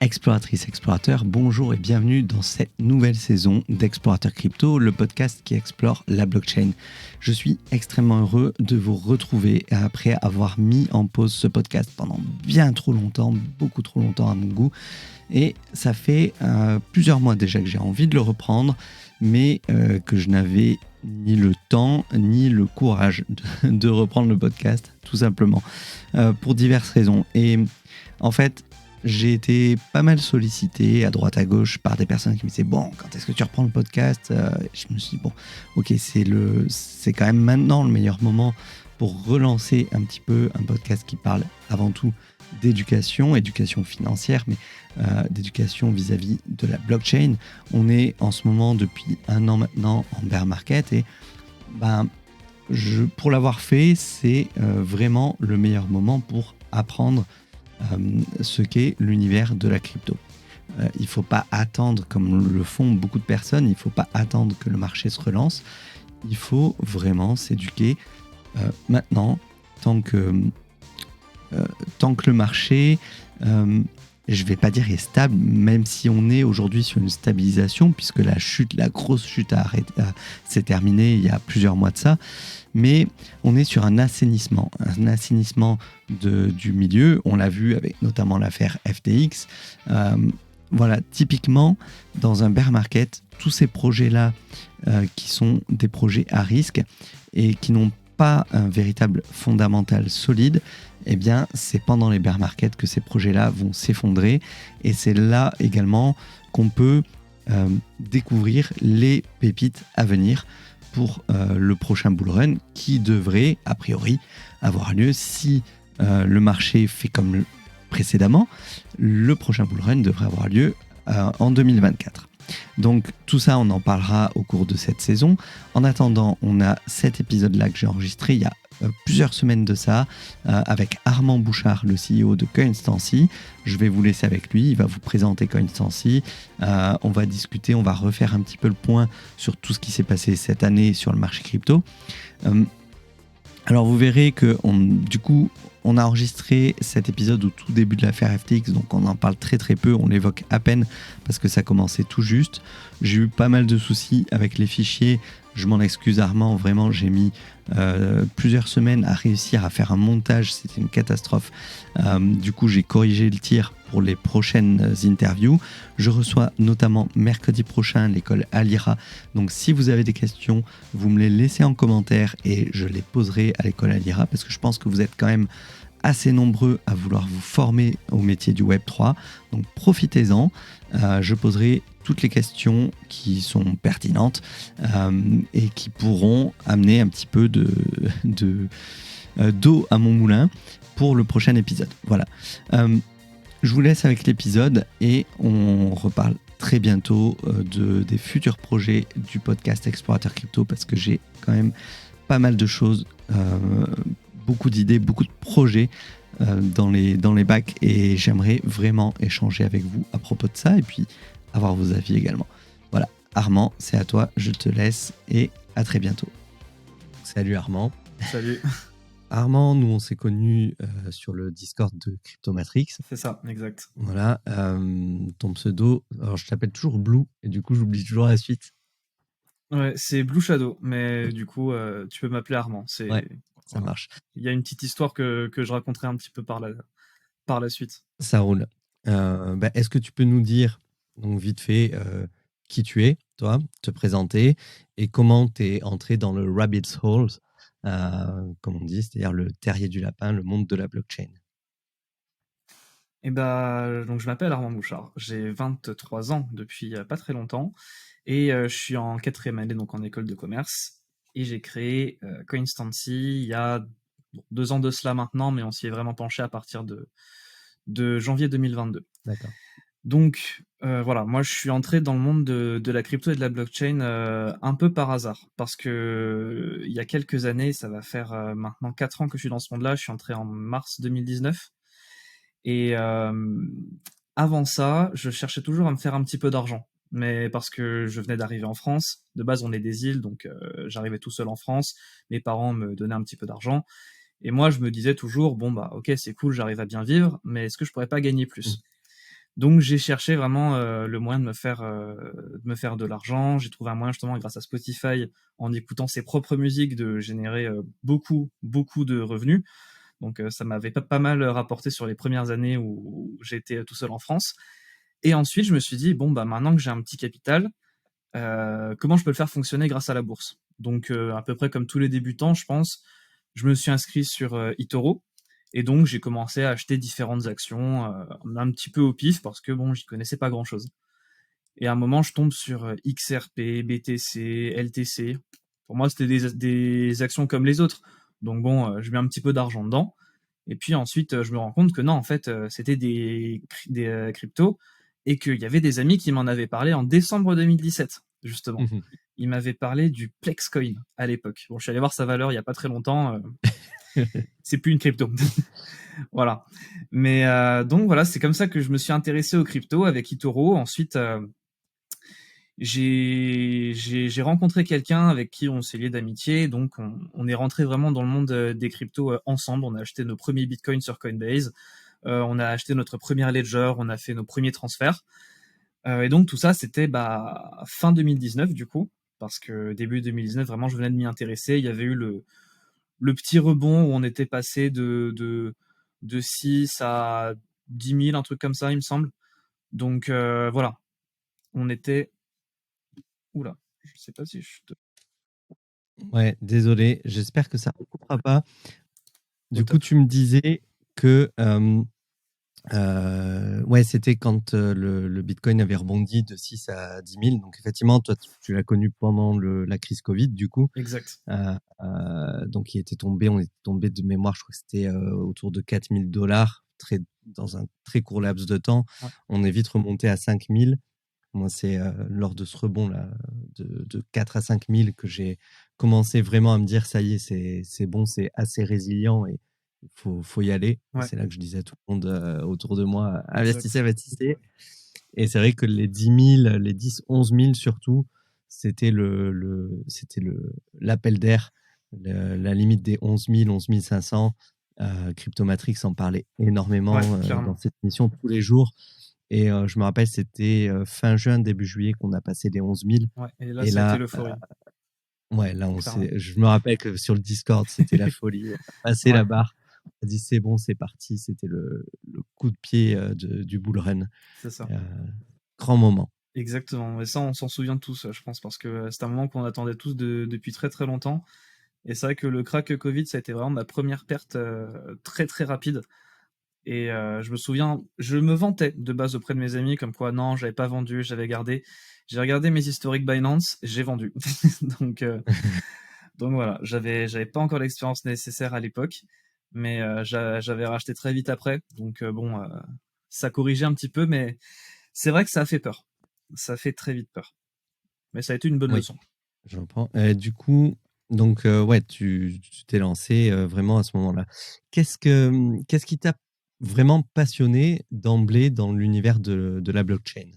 Exploratrices, explorateurs, bonjour et bienvenue dans cette nouvelle saison d'Explorateur Crypto, le podcast qui explore la blockchain. Je suis extrêmement heureux de vous retrouver après avoir mis en pause ce podcast pendant bien trop longtemps, beaucoup trop longtemps à mon goût. Et ça fait plusieurs mois déjà que j'ai envie de le reprendre, mais que je n'avais ni le temps ni le courage de reprendre le podcast, tout simplement, pour diverses raisons. Et en fait, j'ai été pas mal sollicité à droite à gauche par des personnes qui me disaient bon, quand est-ce que tu reprends le podcast? Je me suis dit bon, ok, c'est quand même maintenant le meilleur moment pour relancer un petit peu un podcast qui parle avant tout d'éducation, éducation financière, mais d'éducation vis-à-vis de la blockchain. On est en ce moment depuis 1 an maintenant en bear market et pour l'avoir fait, c'est vraiment le meilleur moment pour apprendre ce qu'est l'univers de la crypto. Il ne faut pas attendre, comme le font beaucoup de personnes, il ne faut pas attendre que le marché se relance. Il faut vraiment s'éduquer maintenant, tant que le marché, je ne vais pas dire est stable, même si on est aujourd'hui sur une stabilisation, puisque la grosse chute s'est terminée il y a plusieurs mois de ça. Mais on est sur un assainissement du milieu. On l'a vu avec notamment l'affaire FTX. Voilà, typiquement, dans un bear market, tous ces projets-là qui sont des projets à risque et qui n'ont pas un véritable fondamental solide, eh bien, c'est pendant les bear markets que ces projets-là vont s'effondrer. Et c'est là également qu'on peut découvrir les pépites à venir pour le prochain bull run qui devrait, a priori, avoir lieu si le marché fait comme précédemment. Le prochain bull run devrait avoir lieu en 2024. Donc tout ça, on en parlera au cours de cette saison. En attendant, on a cet épisode-là que j'ai enregistré il y a plusieurs semaines de ça, avec Armand Bouchard, le CEO de Coinstancy. Je vais vous laisser avec lui, il va vous présenter Coinstancy. On va discuter, on va refaire un petit peu le point sur tout ce qui s'est passé cette année sur le marché crypto. Alors vous verrez que on a enregistré cet épisode au tout début de l'affaire FTX, donc on en parle très très peu, on l'évoque à peine parce que ça commençait tout juste. J'ai eu pas mal de soucis avec les fichiers, je m'en excuse Armand, vraiment j'ai mis plusieurs semaines à réussir à faire un montage, c'était une catastrophe. Du coup j'ai corrigé le tir pour les prochaines interviews. Je reçois notamment mercredi prochain l'école Alira, donc si vous avez des questions, vous me les laissez en commentaire et je les poserai à l'école Alira parce que je pense que vous êtes quand même assez nombreux à vouloir vous former au métier du Web3, donc profitez-en. Je poserai toutes les questions qui sont pertinentes et qui pourront amener un petit peu d'eau à mon moulin pour le prochain épisode. Voilà. Je vous laisse avec l'épisode et on reparle très bientôt des futurs projets du podcast Explorateur Crypto parce que j'ai quand même pas mal de choses, beaucoup d'idées, beaucoup de projets dans les bacs et j'aimerais vraiment échanger avec vous à propos de ça et puis avoir vos avis également. Voilà, Armand, c'est à toi, je te laisse et à très bientôt. Salut Armand. Salut. Armand, nous on s'est connus sur le Discord de Cryptomatrix. C'est ça, exact. Voilà, ton pseudo, alors je t'appelle toujours Blue et du coup j'oublie toujours la suite. Ouais, c'est Blue Shadow, mais du coup tu peux m'appeler Armand. Ouais, ça marche. Il y a une petite histoire que je raconterai un petit peu par la suite. Ça roule. Est-ce que tu peux nous dire, donc vite fait, qui tu es, toi, te présenter, et comment tu es entré dans le rabbit's hole, comme on dit, c'est-à-dire le terrier du lapin, le monde de la blockchain. Et donc je m'appelle Armand Bouchard, j'ai 23 ans depuis pas très longtemps, et je suis en 4e année, donc en école de commerce, et j'ai créé Coinstancy il y a 2 ans de cela maintenant, mais on s'y est vraiment penché à partir de janvier 2022. D'accord. Donc voilà, moi je suis entré dans le monde de la crypto et de la blockchain un peu par hasard, parce que il y a quelques années, ça va faire maintenant 4 ans que je suis dans ce monde-là, je suis entré en mars 2019, et avant ça, je cherchais toujours à me faire un petit peu d'argent, mais parce que je venais d'arriver en France, de base on est des îles, donc j'arrivais tout seul en France, mes parents me donnaient un petit peu d'argent, et moi je me disais toujours, bon bah ok c'est cool, j'arrive à bien vivre, mais est-ce que je pourrais pas gagner plus ? Donc j'ai cherché vraiment le moyen de me faire de l'argent. J'ai trouvé un moyen justement grâce à Spotify, en écoutant ses propres musiques, de générer beaucoup, beaucoup de revenus. Donc ça m'avait pas mal rapporté sur les premières années où j'étais tout seul en France. Et ensuite, je me suis dit, bon, bah maintenant que j'ai un petit capital, comment je peux le faire fonctionner grâce à la bourse? Donc à peu près comme tous les débutants, je pense, je me suis inscrit sur eToro. Et donc j'ai commencé à acheter différentes actions un petit peu au pif parce que bon, j'y connaissais pas grand-chose. Et à un moment, je tombe sur XRP, BTC, LTC. Pour moi, c'était des actions comme les autres. Donc bon, je mets un petit peu d'argent dedans. Et puis ensuite, je me rends compte que non, en fait, c'était des cryptos et qu'il y avait des amis qui m'en avaient parlé en décembre 2017, justement. Mhm. Ils m'avaient parlé du Plexcoin à l'époque. Bon, je suis allé voir sa valeur il n'y a pas très longtemps. C'est plus une crypto. Voilà. Mais donc voilà, c'est comme ça que je me suis intéressé aux cryptos avec eToro. Ensuite, j'ai rencontré quelqu'un avec qui on s'est lié d'amitié, donc on est rentré vraiment dans le monde des cryptos ensemble. On a acheté nos premiers bitcoins sur Coinbase, on a acheté notre première ledger, on a fait nos premiers transferts. Et donc tout ça, c'était fin 2019 du coup, parce que début 2019, vraiment, je venais de m'y intéresser. Il y avait eu le petit rebond où on était passé de 6 à 10 000, un truc comme ça, il me semble. Donc voilà, on était... Oula, je sais pas si je te... Ouais, désolé, j'espère que ça ne coupera pas. Au Du coup, top. tu me disais que ouais, c'était quand le Bitcoin avait rebondi de 6 à 10 000. Donc, effectivement, toi, tu l'as connu pendant la crise Covid, du coup. Exact. Donc, on était tombé de mémoire, je crois que c'était autour de 4 000 dollars dans un très court laps de temps. Ouais. On est vite remonté à 5 000. Moi, c'est lors de ce rebond-là, de 4 à 5 000, que j'ai commencé vraiment à me dire, ça y est, c'est bon, c'est assez résilient et il faut y aller. Et Ouais. c'est là que je disais à tout le monde autour de moi, Exact. investissez, investissez. Et c'est vrai que les 10 000, les 10, 11 000 surtout, c'était l'appel d'air, la limite des 11 000, 11 500. Cryptomatrix en parlait énormément Ouais, dans clairement. cette émission tous les jours. Et je me rappelle, c'était fin juin, début juillet qu'on a passé les 11 000. Ouais, et là, Et ça a été là, l'euphorie, ouais, là, clairement. je me rappelle que sur le Discord, c'était la folie. On a passé Ouais, la barre. On a dit, c'est bon, c'est parti. C'était le coup de pied du bull run. c'est ça. Euh, Grand moment. Exactement. Et ça, on s'en souvient tous, je pense, parce que c'est un moment qu'on attendait tous depuis très très longtemps. Et c'est vrai que le crack Covid, ça a été vraiment ma première perte très très rapide. Et je me souviens, je me vantais de base auprès de mes amis, comme quoi non, j'avais pas vendu, j'avais gardé. J'ai regardé mes historiques Binance, j'ai vendu. donc, donc voilà, j'avais pas encore l'expérience nécessaire à l'époque, mais j'avais racheté très vite après. Donc bon, ça corrigeait un petit peu, mais c'est vrai que ça a fait peur. Ça fait très vite peur. Mais ça a été une bonne Oui, leçon. je reprends. Du coup, donc, ouais, tu t'es lancé vraiment à ce moment-là. Qu'est-ce qui t'a vraiment passionné d'emblée dans l'univers de la blockchain?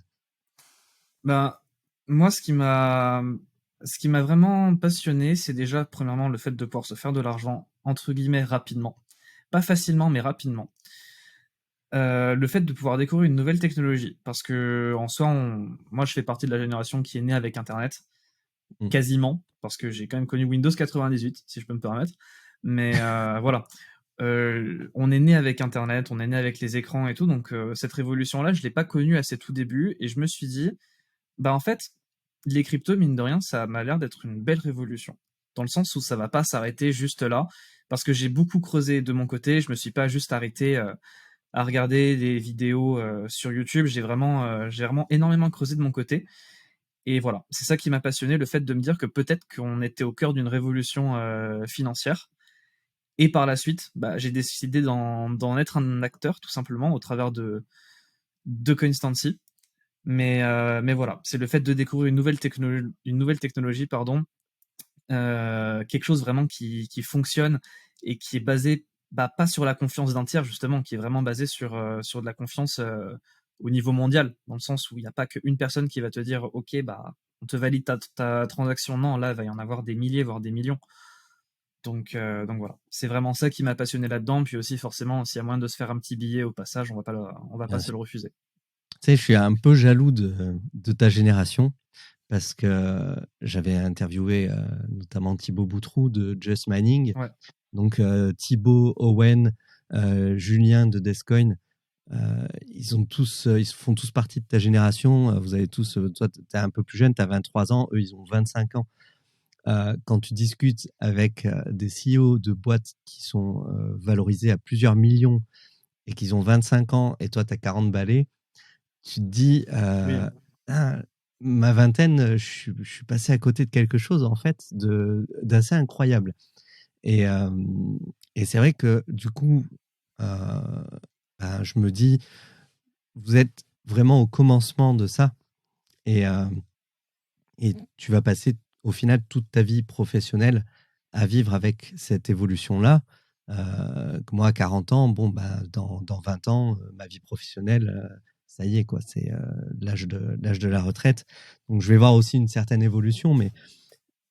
Ben, moi, ce qui m'a vraiment passionné, c'est déjà, premièrement, le fait de pouvoir se faire de l'argent, entre guillemets, rapidement. Pas facilement, mais rapidement. Le fait de pouvoir découvrir une nouvelle technologie. Parce que, en soi, moi, je fais partie de la génération qui est née avec Internet. Mm. Quasiment. Parce que j'ai quand même connu Windows 98, si je peux me permettre. Mais voilà. On est né avec Internet, on est né avec les écrans et tout. Donc, cette révolution-là, je ne l'ai pas connue à ses tout débuts. Et je me suis dit, bah en fait, les cryptos, mine de rien, ça m'a l'air d'être une belle révolution. Dans le sens où ça va pas s'arrêter juste là. Parce que j'ai beaucoup creusé de mon côté. Je me suis pas juste arrêté à regarder des vidéos sur YouTube. J'ai vraiment énormément creusé de mon côté. Et voilà, c'est ça qui m'a passionné, le fait de me dire que peut-être qu'on était au cœur d'une révolution financière. Et par la suite, bah, j'ai décidé d'en être un acteur, tout simplement, au travers de Coinstancy. Mais voilà, c'est le fait de découvrir une nouvelle technologie, pardon, quelque chose vraiment qui fonctionne et qui est basé pas sur la confiance d'un tiers, justement, qui est vraiment basé sur de la confiance au niveau mondial, dans le sens où il n'y a pas qu'une personne qui va te dire ok, bah, on te valide ta transaction. Non, là, il va y en avoir des milliers, voire des millions. Donc voilà, c'est vraiment ça qui m'a passionné là-dedans. Puis aussi, forcément, s'il y a moyen de se faire un petit billet au passage, on va pas Bien se sûr. le refuser. Tu sais, je suis un peu jaloux de ta génération parce que j'avais interviewé notamment Thibaut Boutroux de Just Mining. Ouais. Donc Thibaut, Owen, Julien de Descoin, ils font tous partie de ta génération. Vous avez tous, toi, tu es un peu plus jeune, tu as 23 ans, eux, ils ont 25 ans. Quand tu discutes avec des CEO de boîtes qui sont valorisées à plusieurs millions et qu'ils ont 25 ans et toi, tu as 40 balais, tu te dis, Oui. ah, ma vingtaine, je suis passé à côté de quelque chose, en fait, d'assez incroyable. Et, et c'est vrai que, du coup, je me dis, vous êtes vraiment au commencement de ça. Et, et tu vas passer, au final, toute ta vie professionnelle à vivre avec cette évolution-là. Moi, à 40 ans, bon, dans 20 ans, ma vie professionnelle, ça y est, quoi, c'est l'âge de la retraite. Donc, je vais voir aussi une certaine évolution, mais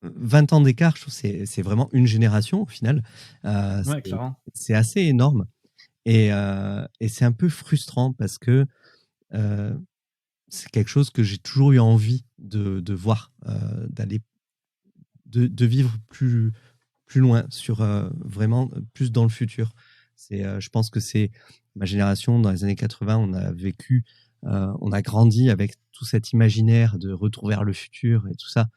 20 ans d'écart, je trouve que c'est vraiment une génération au final. Ouais, clairement. C'est assez énorme et c'est un peu frustrant parce que euh, c'est quelque chose que j'ai toujours eu envie de voir, de vivre plus loin, sur vraiment plus dans le futur. Je pense que c'est ma génération dans les années 80, on a vécu, on a grandi avec tout cet imaginaire de retour vers le futur et tout ça.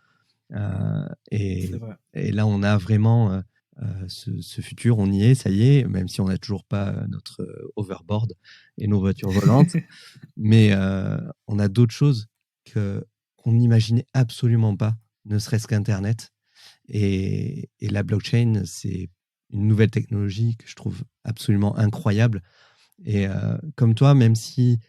C'est vrai. Et là, on a vraiment ce futur, on y est, ça y est, même si on n'a toujours pas notre overboard et nos voitures volantes. Mais on a d'autres choses qu'on n'imaginait absolument pas, ne serait-ce qu'Internet. Et la blockchain, c'est une nouvelle technologie que je trouve absolument incroyable. Et comme toi, même si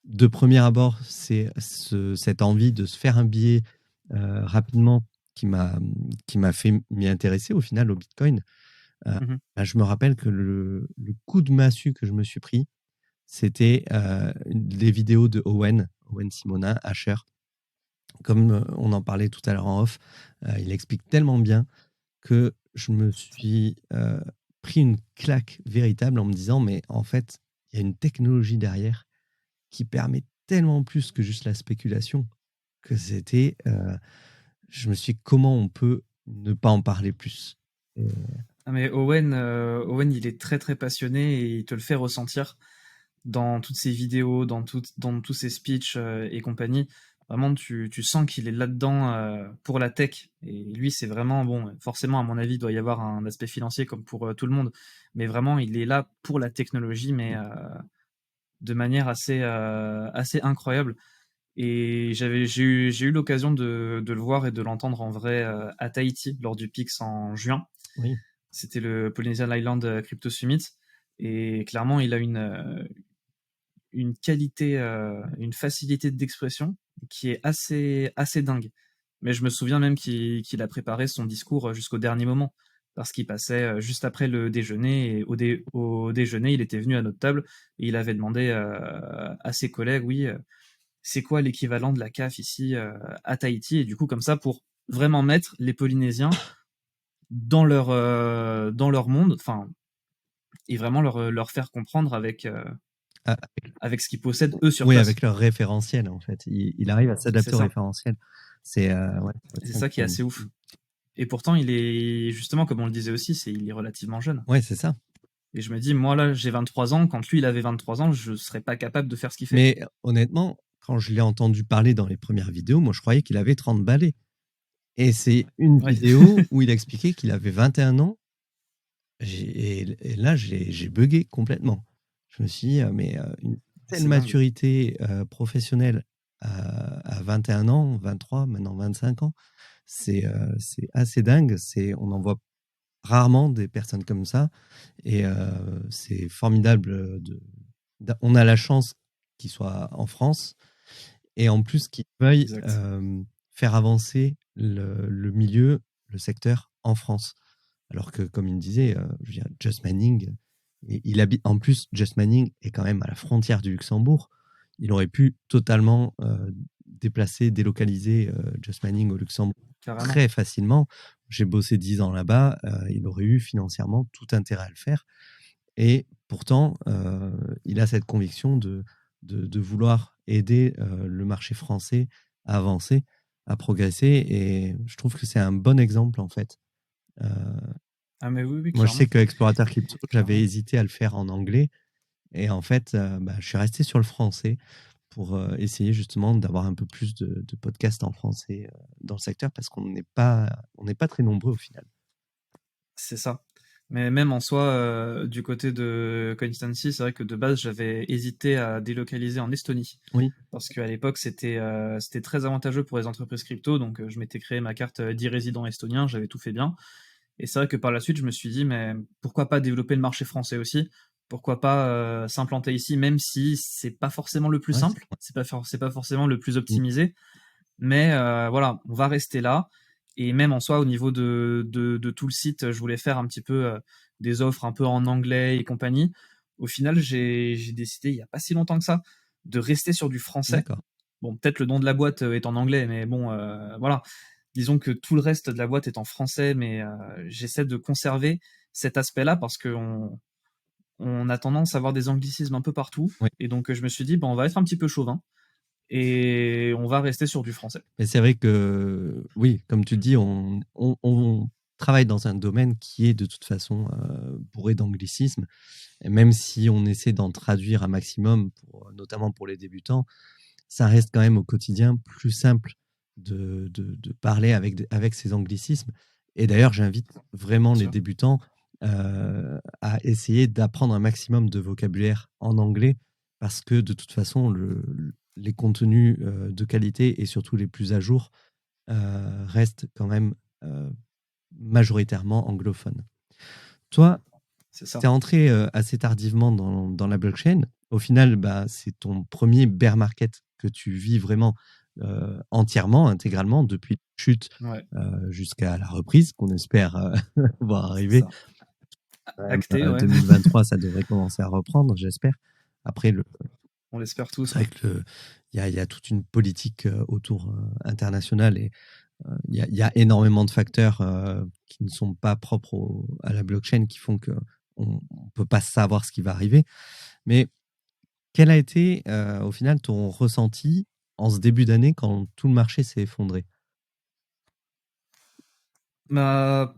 de premier abord, c'est cette envie de se faire un billet rapidement qui m'a fait m'y intéresser au final au Bitcoin, Mmh. je me rappelle que le coup de massue que je me suis pris, c'était les vidéos de Owen Simonin, Asher. Comme on en parlait tout à l'heure en off, il explique tellement bien que je me suis pris une claque véritable en me disant, mais en fait, il y a une technologie derrière qui permet tellement plus que juste la spéculation, que je me suis dit, comment on peut ne pas en parler plus? Et- Ah mais Owen, il est très, très passionné et il te le fait ressentir dans toutes ses vidéos, dans tous ses speeches, et compagnie. Vraiment, tu sens qu'il est là-dedans, pour la tech et lui, c'est vraiment bon, forcément, à mon avis, il doit y avoir un aspect financier comme pour, tout le monde, mais vraiment, il est là pour la technologie, mais, de manière assez incroyable et j'ai eu l'occasion de le voir et de l'entendre en vrai, à Tahiti lors du PIX en juin. oui, C'était le Polynesian Island Crypto Summit et clairement, il a une qualité, une facilité d'expression qui est assez dingue. Mais je me souviens même qu'il a préparé son discours jusqu'au dernier moment, parce qu'il passait juste après le déjeuner, et au déjeuner, il était venu à notre table et il avait demandé à ses collègues, oui, c'est quoi l'équivalent de la CAF ici à Tahiti, et du coup, comme ça, pour vraiment mettre les Polynésiens dans leur monde, enfin, et vraiment leur faire comprendre Ah, avec ce qu'ils possèdent eux sur oui, place. avec leur référentiel, en fait. Il arrive à C'est s'adapter au ça. référentiel. Ouais, C'est c'est ça qui est incroyable. assez ouf. Et pourtant, il est, justement, comme on le disait aussi, il est relativement jeune. Ouais, c'est ça. Et je me dis, moi là, j'ai 23 ans, quand lui, il avait 23 ans, je serais pas capable de faire ce qu'il fait. Mais honnêtement, quand je l'ai entendu parler dans les premières vidéos, moi, je croyais qu'il avait 30 balais. Et c'est une Ouais, vidéo où il expliquait qu'il avait 21 ans. Et là, j'ai bugué complètement. Je me suis dit, mais une telle c'est dingue. maturité professionnelle à 21 ans, 23, maintenant 25 ans, c'est assez dingue. On en voit rarement des personnes comme ça. Et c'est formidable. On a la chance qu'il soit en France et en plus qu'il veuille Exact. faire avancer le milieu, le secteur en France. Alors que, comme il me disait, je veux dire, Just Manning, il habite, en plus, Just Manning est quand même à la frontière du Luxembourg. Il aurait pu totalement déplacer, délocaliser Just Manning au Luxembourg Carrément. très facilement. J'ai bossé 10 ans là-bas, il aurait eu financièrement tout intérêt à le faire. Et pourtant, il a cette conviction de vouloir aider le marché français à avancer, à progresser. Et je trouve que c'est un bon exemple, en fait. Euh, Ah mais oui, oui, Moi, je sais clairement. que Explorateur Crypto, j'avais Clairement. hésité à le faire en anglais. Et en fait, je suis resté sur le français pour essayer justement d'avoir un peu plus de podcasts en français dans le secteur parce on n'est pas très nombreux au final. C'est ça. Mais même en soi, du côté de Constancy, c'est vrai que de base, j'avais hésité à délocaliser en Estonie. Oui, Parce qu'à l'époque, c'était très avantageux pour les entreprises crypto. Donc, je m'étais créé ma carte d'e-résident estonien, j'avais tout fait bien. Et c'est vrai que par la suite, je me suis dit, mais pourquoi pas développer le marché français aussi? Pourquoi pas s'implanter ici, même si c'est pas forcément le plus ouais, simple, c'est pas forcément le plus mm, optimisé. Mais voilà, on va rester là. Et même en soi, au niveau de tout le site, je voulais faire un petit peu des offres un peu en anglais et compagnie. Au final, j'ai décidé, il n'y a pas si longtemps que ça, de rester sur du français. d'accord. Bon, peut-être le nom de la boîte est en anglais, mais bon, voilà. Disons que tout le reste de la boîte est en français, mais j'essaie de conserver cet aspect-là parce qu'on a tendance à avoir des anglicismes un peu partout. Oui. Et donc, je me suis dit, on va être un petit peu chauvin et on va rester sur du français. Mais c'est vrai que, oui, comme tu dis, on travaille dans un domaine qui est de toute façon bourré d'anglicisme. Et même si on essaie d'en traduire un maximum, notamment pour les débutants, ça reste quand même au quotidien plus simple de parler avec ces anglicismes. Et d'ailleurs, j'invite vraiment Bien les sûr. débutants à essayer d'apprendre un maximum de vocabulaire en anglais parce que de toute façon, les contenus de qualité et surtout les plus à jour restent quand même euh, majoritairement anglophones. Toi, C'est tu es ça. entré assez tardivement dans la blockchain. Au final, c'est ton premier bear market que tu vis vraiment entièrement, intégralement, depuis la chute Ouais, jusqu'à la reprise qu'on espère voir c'est arriver. ça. Acté, ouais. 2023, ça devrait commencer à reprendre, j'espère. Après, On l'espère tous, c'est ouais. vrai que il y a toute une politique autour internationale et il y a énormément de facteurs qui ne sont pas propres à la blockchain qui font que on ne peut pas savoir ce qui va arriver. Mais quel a été au final ton ressenti en ce début d'année quand tout le marché s'est effondré? Bah,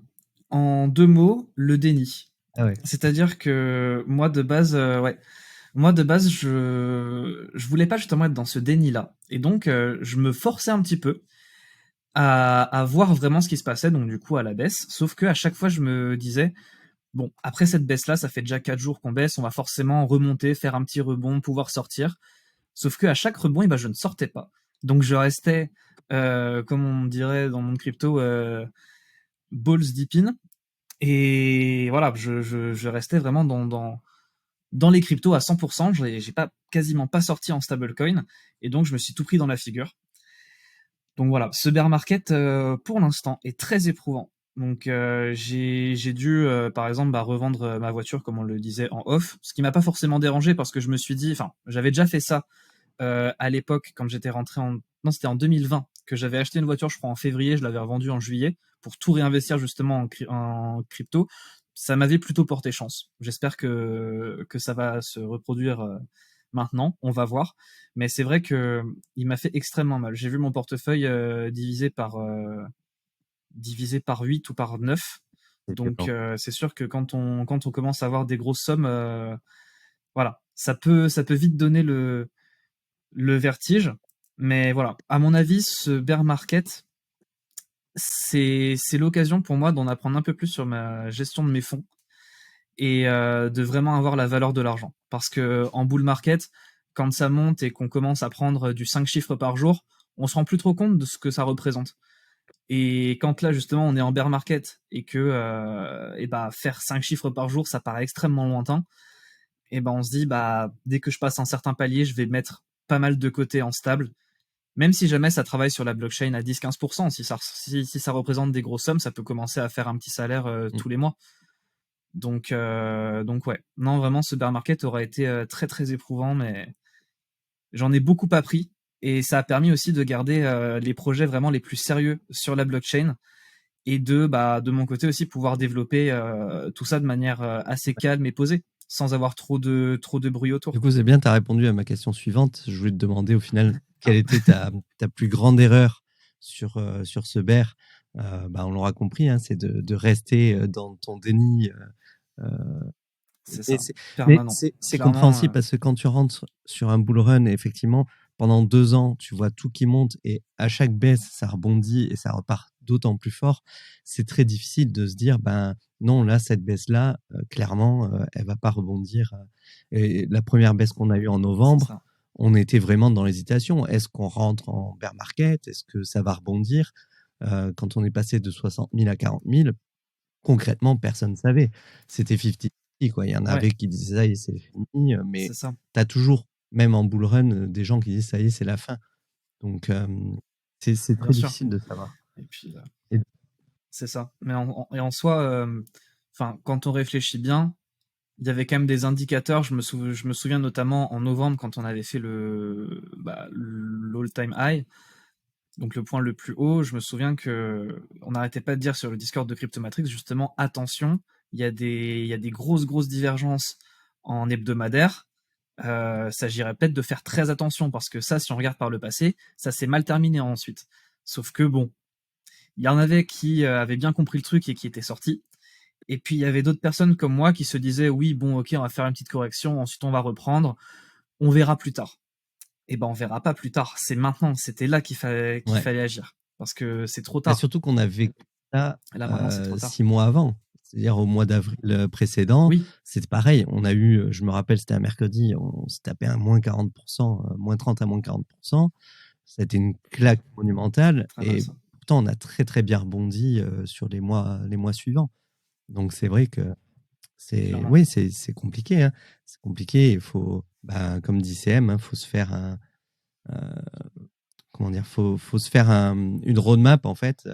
en deux mots, le déni. Ah ouais. C'est-à-dire que moi de base, ouais, moi de base, je voulais pas justement être dans ce déni-là. Et donc, je me forçais un petit peu à voir vraiment ce qui se passait, donc du coup à la baisse. Sauf que à chaque fois, je me disais, bon, après cette baisse-là, ça fait déjà 4 jours qu'on baisse, on va forcément remonter, faire un petit rebond, pouvoir sortir. Sauf que à chaque rebond, eh ben, je ne sortais pas. Donc je restais, comme on dirait dans le monde crypto, balls deep in. Et voilà, je restais vraiment dans les cryptos à 100%. J'ai pas, quasiment pas sorti en stablecoin. Et donc je me suis tout pris dans la figure. Donc voilà, ce bear market, pour l'instant, est très éprouvant. Donc j'ai dû, par exemple, revendre ma voiture, comme on le disait, en off. Ce qui m'a pas forcément dérangé parce que je me suis dit, enfin, j'avais déjà fait ça à l'époque, quand j'étais rentré en... Non, c'était en 2020 que j'avais acheté une voiture, je crois en février, je l'avais revendue en juillet pour tout réinvestir justement en crypto. Ça m'avait plutôt porté chance. J'espère que ça va se reproduire maintenant, on va voir. Mais c'est vrai que il m'a fait extrêmement mal. J'ai vu mon portefeuille divisé par 8 ou par 9. C'est Donc violent. c'est sûr que quand on commence à avoir des grosses sommes, voilà, ça peut vite donner le vertige. Mais voilà, à mon avis, ce bear market, c'est l'occasion pour moi d'en apprendre un peu plus sur ma gestion de mes fonds et de vraiment avoir la valeur de l'argent. Parce que en bull market, quand ça monte et qu'on commence à prendre du 5 chiffres par jour, on se rend plus trop compte de ce que ça représente. Et quand là justement on est en bear market et que faire 5 chiffres par jour, ça paraît extrêmement lointain, et ben on se dit dès que je passe un certain palier, je vais mettre pas mal de côté en stable. Même si jamais ça travaille sur la blockchain à 10-15%, si ça représente des grosses sommes, ça peut commencer à faire un petit salaire Mm. tous les mois. Donc ouais, non vraiment ce bear market aura été très très éprouvant, mais j'en ai beaucoup appris et ça a permis aussi de garder les projets vraiment les plus sérieux sur la blockchain et de mon côté aussi pouvoir développer tout ça de manière assez calme et posée. sans avoir trop de bruit autour. Du coup, c'est bien, tu as répondu à ma question suivante. Je voulais te demander au final quelle Ah. était ta plus grande erreur sur ce bear. On l'aura compris, hein, c'est de rester dans ton déni. C'est Mais ça, c'est permanent. c'est Clairement, compréhensible parce que quand tu rentres sur un bull run, effectivement, pendant 2 ans, tu vois tout qui monte et à chaque baisse, ça rebondit et ça repart d'autant plus fort. C'est très difficile de se dire, ben non, là, cette baisse-là, clairement, elle va pas rebondir. Et la première baisse qu'on a eue en c'est novembre, ça. on était vraiment dans l'hésitation. Est-ce qu'on rentre en bear market? Est-ce que ça va rebondir? Quand on est passé de 60 000 à 40 000, concrètement, personne ne savait. C'était 50-50, quoi. Il y en Ouais, avait qui disaient ça y est, c'est fini, mais c'est ça, tu as toujours, même en bull run, des gens qui disent ça y est, c'est la fin. Donc, c'est bien très sûr. difficile de savoir. Et puis, Et c'est ça. Mais en soi, enfin, quand on réfléchit bien, il y avait quand même des indicateurs. Je me souviens notamment en novembre quand on avait fait l'all-time high, donc le point le plus haut. Je me souviens que on n'arrêtait pas de dire sur le Discord de Cryptomatrix justement attention, il y a des grosses divergences en hebdomadaire. S'agirait peut-être de faire très attention parce que ça, si on regarde par le passé, ça s'est mal terminé ensuite. Sauf que bon, il y en avait qui avaient bien compris le truc et qui étaient sortis. Et puis il y avait d'autres personnes comme moi qui se disaient oui, bon, ok, on va faire une petite correction, ensuite on va reprendre, on verra plus tard. Et ben on verra pas plus tard, c'est maintenant, c'était là qu'il ouais. fallait agir. Parce que c'est trop Bah, tard. surtout qu'on a vécu ça Là maintenant c'est trop tard. 6 mois avant. C'est-à-dire au mois d'avril précédent, Oui, c'était pareil. On a eu, je me rappelle, c'était un mercredi, on s'est tapé un moins 40%, moins 30 à moins 40%. Ça a été une claque monumentale très mal et ça. pourtant on a très très bien rebondi sur les mois suivants. Donc c'est vrai que Clairement. oui, c'est compliqué, hein. C'est compliqué. Il faut, bah, comme dit CM, hein, faut se faire euh, comment dire, faut se faire une roadmap en fait.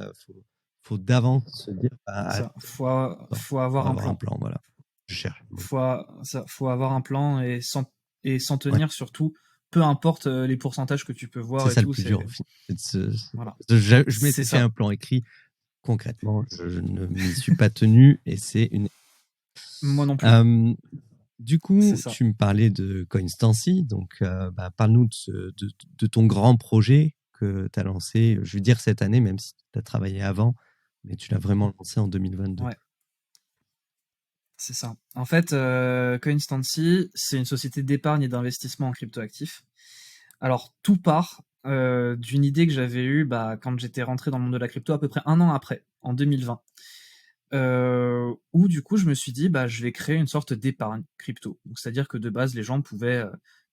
Faut d'avance se dire, bah, Ça, attends, faut faut avoir un avoir un plan. plan, voilà. Je cherche le mot. Faut avoir un plan et s'en Ouais, tenir surtout, peu importe les pourcentages que tu peux c'est voir et ça le tout, plus dur c'est au final. voilà. Je C'est m'étais fait un ça. plan écrit. Concrètement, je ne m'y suis pas tenu et c'est une. Moi non plus. Euh, Du C'est coup, ça. tu me parlais de Coinstancy, donc parle-nous de ton grand projet que tu as lancé, je veux dire cette année, même si tu as travaillé avant, mais tu l'as vraiment lancé en 2022. Ouais. C'est ça. En fait, Coinstancy, c'est une société d'épargne et d'investissement en cryptoactifs. Alors, tout part d'une idée que j'avais eue quand j'étais rentré dans le monde de la crypto à peu près un an après, en 2020. Où du coup, je me suis dit, je vais créer une sorte d'épargne crypto. Donc, c'est-à-dire que de base, les gens pouvaient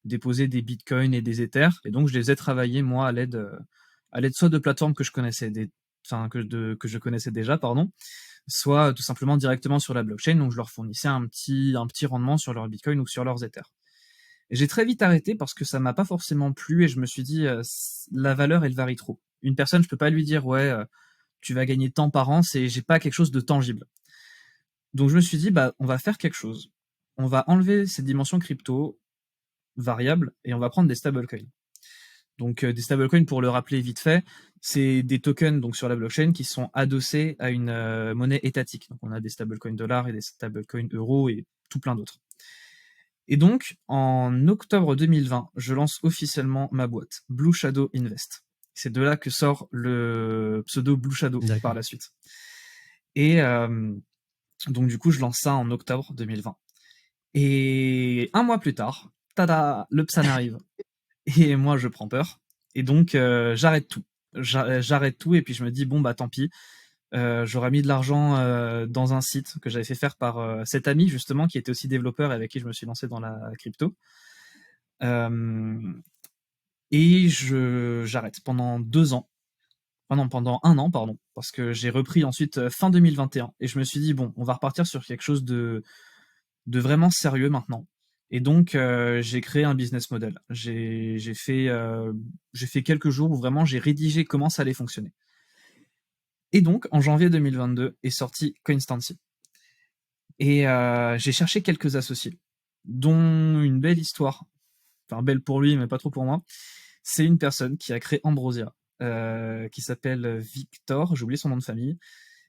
déposer des bitcoins et des ethers, et donc je les ai travaillés moi à l'aide soit de plateformes que je connaissais, que je connaissais déjà, pardon, soit tout simplement directement sur la blockchain, donc je leur fournissais un petit rendement sur leur bitcoin ou sur leurs ethers. Et j'ai très vite arrêté parce que ça m'a pas forcément plu et je me suis dit, la valeur, elle varie trop. Une personne, je peux pas lui dire, ouais, tu vas gagner tant par an, j'ai pas quelque chose de tangible. Donc je me suis dit, on va faire quelque chose. On va enlever ces dimensions crypto variables et on va prendre des stablecoins. Donc des stablecoins, pour le rappeler vite fait, c'est des tokens donc sur la blockchain qui sont adossés à une monnaie étatique. Donc on a des stablecoins dollars et des stablecoins euros et tout plein d'autres. Et donc en octobre 2020, je lance officiellement ma boîte, Blue Shadow Invest. C'est de là que sort le pseudo Blue Shadow par D'accord. la suite. Et donc du coup, je lance ça en octobre 2020. Et un mois plus tard, tada, le PSAN arrive. Et moi, je prends peur. Et donc, j'arrête tout. J'arrête tout et puis je me dis, bon, tant pis. J'aurais mis de l'argent dans un site que j'avais fait faire par cet ami, justement, qui était aussi développeur et avec qui je me suis lancé dans la crypto. Euh, et j'arrête pendant 2 ans. Enfin non, pendant un an, pardon. Parce que j'ai repris ensuite fin 2021. Et je me suis dit, bon, on va repartir sur quelque chose de vraiment sérieux maintenant. Et donc, j'ai créé un business model. J'ai fait quelques jours où vraiment j'ai rédigé comment ça allait fonctionner. Et donc, en janvier 2022 est sorti Coinstancy. Et j'ai cherché quelques associés, dont une belle histoire. Enfin, belle pour lui, mais pas trop pour moi. C'est une personne qui a créé Ambrosia, qui s'appelle Victor, j'ai oublié son nom de famille,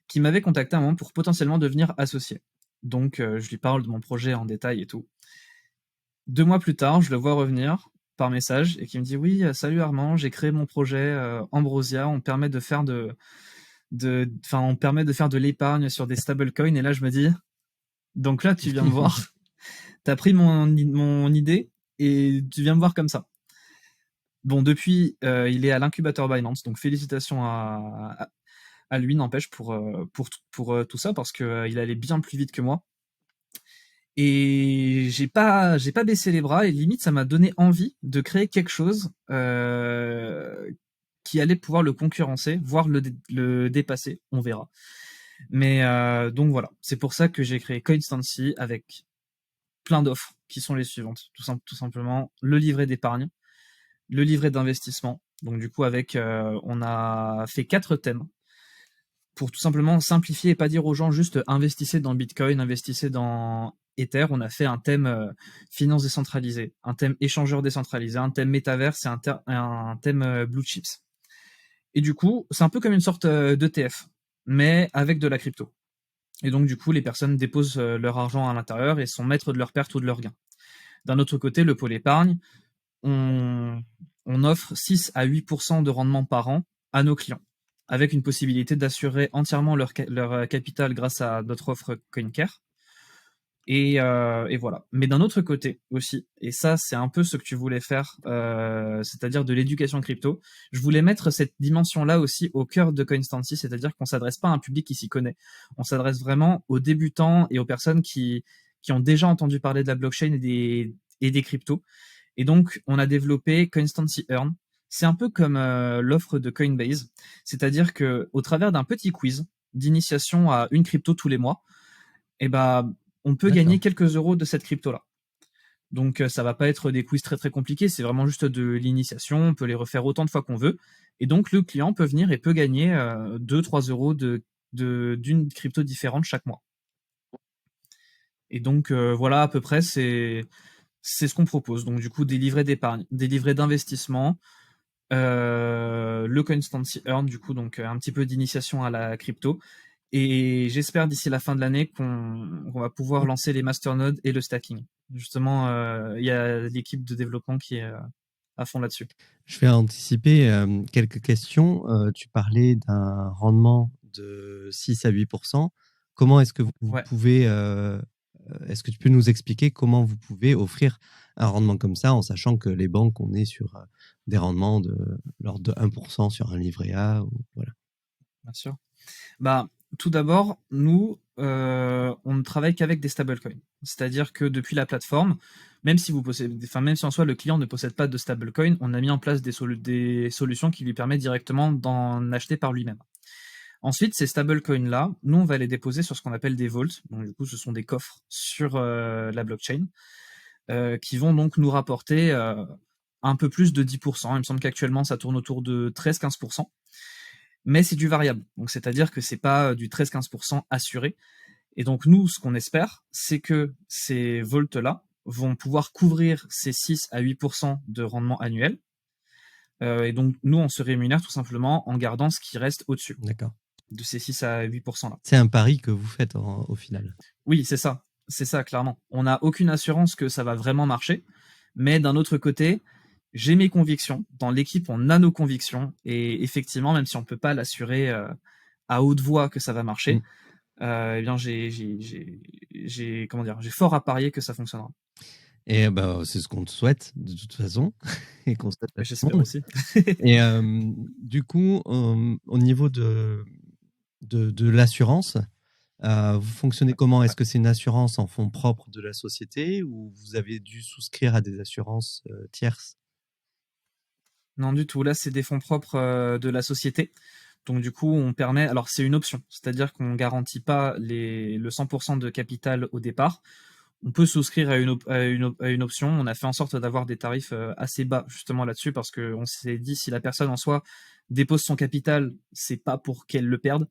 qui m'avait contacté à un moment pour potentiellement devenir associé. Donc, je lui parle de mon projet en détail et tout. 2 mois plus tard, je le vois revenir par message et qui me dit: «Oui, salut Armand, j'ai créé mon projet, Ambrosia, on permet de faire on permet de faire de l'épargne sur des stablecoins». Et là, je me dis: «Donc là, tu viens me voir, t'as pris mon idée et tu viens me voir comme ça». Bon, depuis, il est à l'incubateur Binance, donc félicitations à lui, n'empêche, pour tout ça, parce que il allait bien plus vite que moi. Et j'ai pas baissé les bras, et limite ça m'a donné envie de créer quelque chose qui allait pouvoir le concurrencer, voire le dépasser, on verra. Mais donc voilà, c'est pour ça que j'ai créé Coinstancy avec plein d'offres qui sont les suivantes. Tout simplement le livret d'épargne, le livret d'investissement. Donc du coup, on a fait 4 thèmes pour tout simplement simplifier et pas dire aux gens juste investissez dans Bitcoin, investissez dans Ether. On a fait un thème finance décentralisée, un thème échangeur décentralisé, un thème métaverse et un thème blue chips. Et du coup, c'est un peu comme une sorte d'ETF, mais avec de la crypto. Et donc du coup, les personnes déposent leur argent à l'intérieur et sont maîtres de leurs pertes ou de leurs gains. D'un autre côté, le pôle épargne, on, on offre 6 à 8% de rendement par an à nos clients, avec une possibilité d'assurer entièrement leur capital grâce à notre offre CoinCare. Et voilà. Mais d'un autre côté aussi, et ça c'est un peu ce que tu voulais faire, c'est-à-dire de l'éducation crypto, je voulais mettre cette dimension-là aussi au cœur de Coinstancy, c'est-à-dire qu'on s'adresse pas à un public qui s'y connaît. On s'adresse vraiment aux débutants et aux personnes qui ont déjà entendu parler de la blockchain et des cryptos. Et donc, on a développé Coinstancy Earn. C'est un peu comme l'offre de Coinbase, c'est-à-dire que au travers d'un petit quiz d'initiation à une crypto tous les mois, eh ben, on peut gagner quelques euros de cette crypto-là. Donc, ça va pas être des quiz très très compliqués, c'est vraiment juste de l'initiation, on peut les refaire autant de fois qu'on veut. Et donc, le client peut venir et peut gagner 2-3 euros d'une crypto différente chaque mois. Et donc, voilà, à peu près, c'est ce qu'on propose. Donc, du coup, des livrets d'épargne, des livrets d'investissement, le Constancy Earn, du coup, donc un petit peu d'initiation à la crypto. Et j'espère d'ici la fin de l'année qu'on va pouvoir lancer les masternodes et le stacking. Justement, il y a l'équipe de développement qui est à fond là-dessus. Je vais anticiper quelques questions. Tu parlais d'un rendement de 6 à 8%. Comment est-ce que vous pouvez... est-ce que tu peux nous expliquer comment vous pouvez offrir un rendement comme ça, en sachant que les banques, on est sur des rendements de l'ordre de 1% sur un livret A voilà. Bien sûr. Bah, tout d'abord, nous, on ne travaille qu'avec des stablecoins. C'est-à-dire que depuis la plateforme, même si en soi le client ne possède pas de stablecoin, on a mis en place des solutions qui lui permettent directement d'en acheter par lui-même. Ensuite, ces stablecoins-là, nous, on va les déposer sur ce qu'on appelle des vaults. Donc, du coup, ce sont des coffres sur la blockchain qui vont donc nous rapporter un peu plus de 10%. Il me semble qu'actuellement, ça tourne autour de 13-15%. Mais c'est du variable. Donc, c'est-à-dire que c'est pas du 13-15% assuré. Et donc, nous, ce qu'on espère, c'est que ces vaults-là vont pouvoir couvrir ces 6 à 8% de rendement annuel. Et donc, nous, on se rémunère tout simplement en gardant ce qui reste au-dessus. D'accord. De ces 6 à 8% là. C'est un pari que vous faites au final. Oui, c'est ça. C'est ça, clairement. On n'a aucune assurance que ça va vraiment marcher. Mais d'un autre côté, j'ai mes convictions. Dans l'équipe, on a nos convictions. Et effectivement, même si on ne peut pas l'assurer à haute voix que ça va marcher, eh bien, j'ai fort à parier que ça fonctionnera. Et c'est ce qu'on te souhaite de toute façon. Et qu'on souhaite à tout J'espère le monde. aussi. Et du coup, au niveau de l'assurance, vous fonctionnez comment? Est-ce que c'est une assurance en fonds propres de la société ou vous avez dû souscrire à des assurances tierces? Non, du tout. Là, c'est des fonds propres de la société. Donc, du coup, on permet. Alors, c'est une option. C'est-à-dire qu'on ne garantit pas le 100% de capital au départ. On peut souscrire à une option. On a fait en sorte d'avoir des tarifs assez bas, justement là-dessus, parce qu'on s'est dit si la personne en soi dépose son capital, c'est pas pour qu'elle le perde.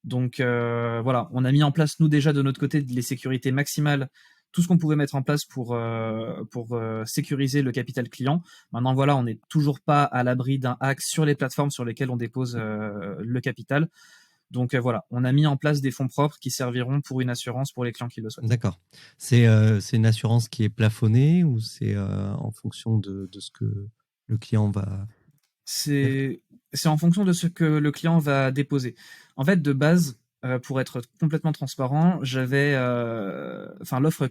Donc voilà, on a mis en place, nous déjà de notre côté, les sécurités maximales, tout ce qu'on pouvait mettre en place pour sécuriser le capital client. Maintenant voilà, on n'est toujours pas à l'abri d'un hack sur les plateformes sur lesquelles on dépose le capital. Donc voilà, on a mis en place des fonds propres qui serviront pour une assurance pour les clients qui le souhaitent. D'accord. C'est une assurance qui est plafonnée ou c'est en fonction de ce que le client va faire? C'est en fonction de ce que le client va déposer. En fait, de base, pour être complètement transparent, j'avais, l'offre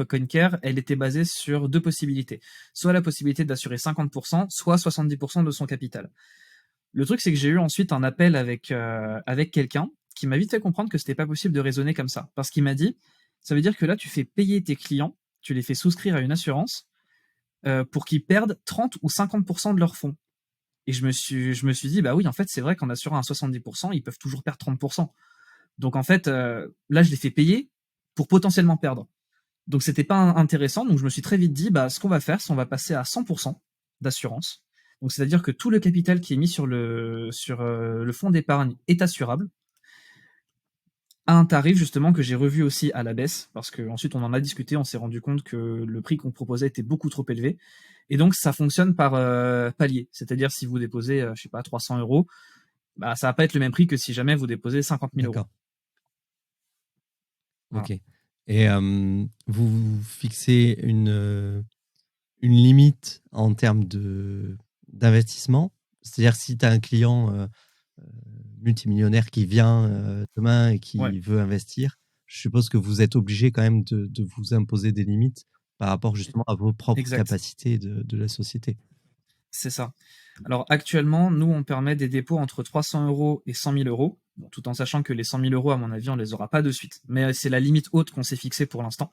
CoinCare, elle était basée sur deux possibilités. Soit la possibilité d'assurer 50%, soit 70% de son capital. Le truc, c'est que j'ai eu ensuite un appel avec quelqu'un qui m'a vite fait comprendre que c'était pas possible de raisonner comme ça. Parce qu'il m'a dit, ça veut dire que là, tu fais payer tes clients, tu les fais souscrire à une assurance pour qu'ils perdent 30 ou 50% de leurs fonds. Et je me suis dit, bah oui, en fait, c'est vrai qu'en assurant un 70%, ils peuvent toujours perdre 30%. Donc en fait, là, je les fais payer pour potentiellement perdre. Donc c'était pas intéressant. Donc je me suis très vite dit, bah ce qu'on va faire, c'est on va passer à 100% d'assurance. Donc c'est-à-dire que tout le capital qui est mis sur le fonds d'épargne est assurable à un tarif justement que j'ai revu aussi à la baisse, parce qu'ensuite on en a discuté, on s'est rendu compte que le prix qu'on proposait était beaucoup trop élevé. Et donc ça fonctionne par palier. C'est-à-dire si vous déposez, je sais pas, 300 euros, bah, ça va pas être le même prix que si jamais vous déposez 50 000 euros. D'accord. Voilà. Ok. Et vous fixez une limite en termes d'investissement? C'est-à-dire si tu as un client multimillionnaire qui vient demain et qui Ouais, veut investir, je suppose que vous êtes obligé quand même de vous imposer des limites par rapport justement à vos propres exact. capacités de la société. C'est ça. Alors actuellement, nous, on permet des dépôts entre 300 euros et 100 000 euros, bon, tout en sachant que les 100 000 euros, à mon avis, on les aura pas de suite. Mais c'est la limite haute qu'on s'est fixée pour l'instant.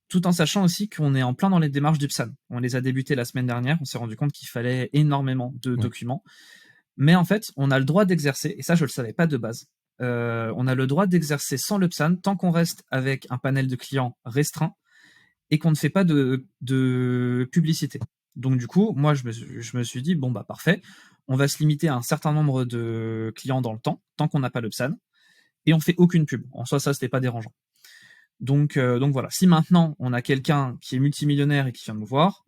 Tout en sachant aussi qu'on est en plein dans les démarches d'UPSAN. On les a débutées la semaine dernière, on s'est rendu compte qu'il fallait énormément de Ouais. documents. Mais en fait, on a le droit d'exercer, et ça je le savais pas de base, on a le droit d'exercer sans l'UPSAN tant qu'on reste avec un panel de clients restreint et qu'on ne fait pas de publicité. Donc du coup, moi je me suis dit, bon bah parfait, on va se limiter à un certain nombre de clients dans le temps, tant qu'on n'a pas l'UPSAN, et on fait aucune pub. En soi, ça c'était pas dérangeant. Donc voilà, si maintenant on a quelqu'un qui est multimillionnaire et qui vient nous voir,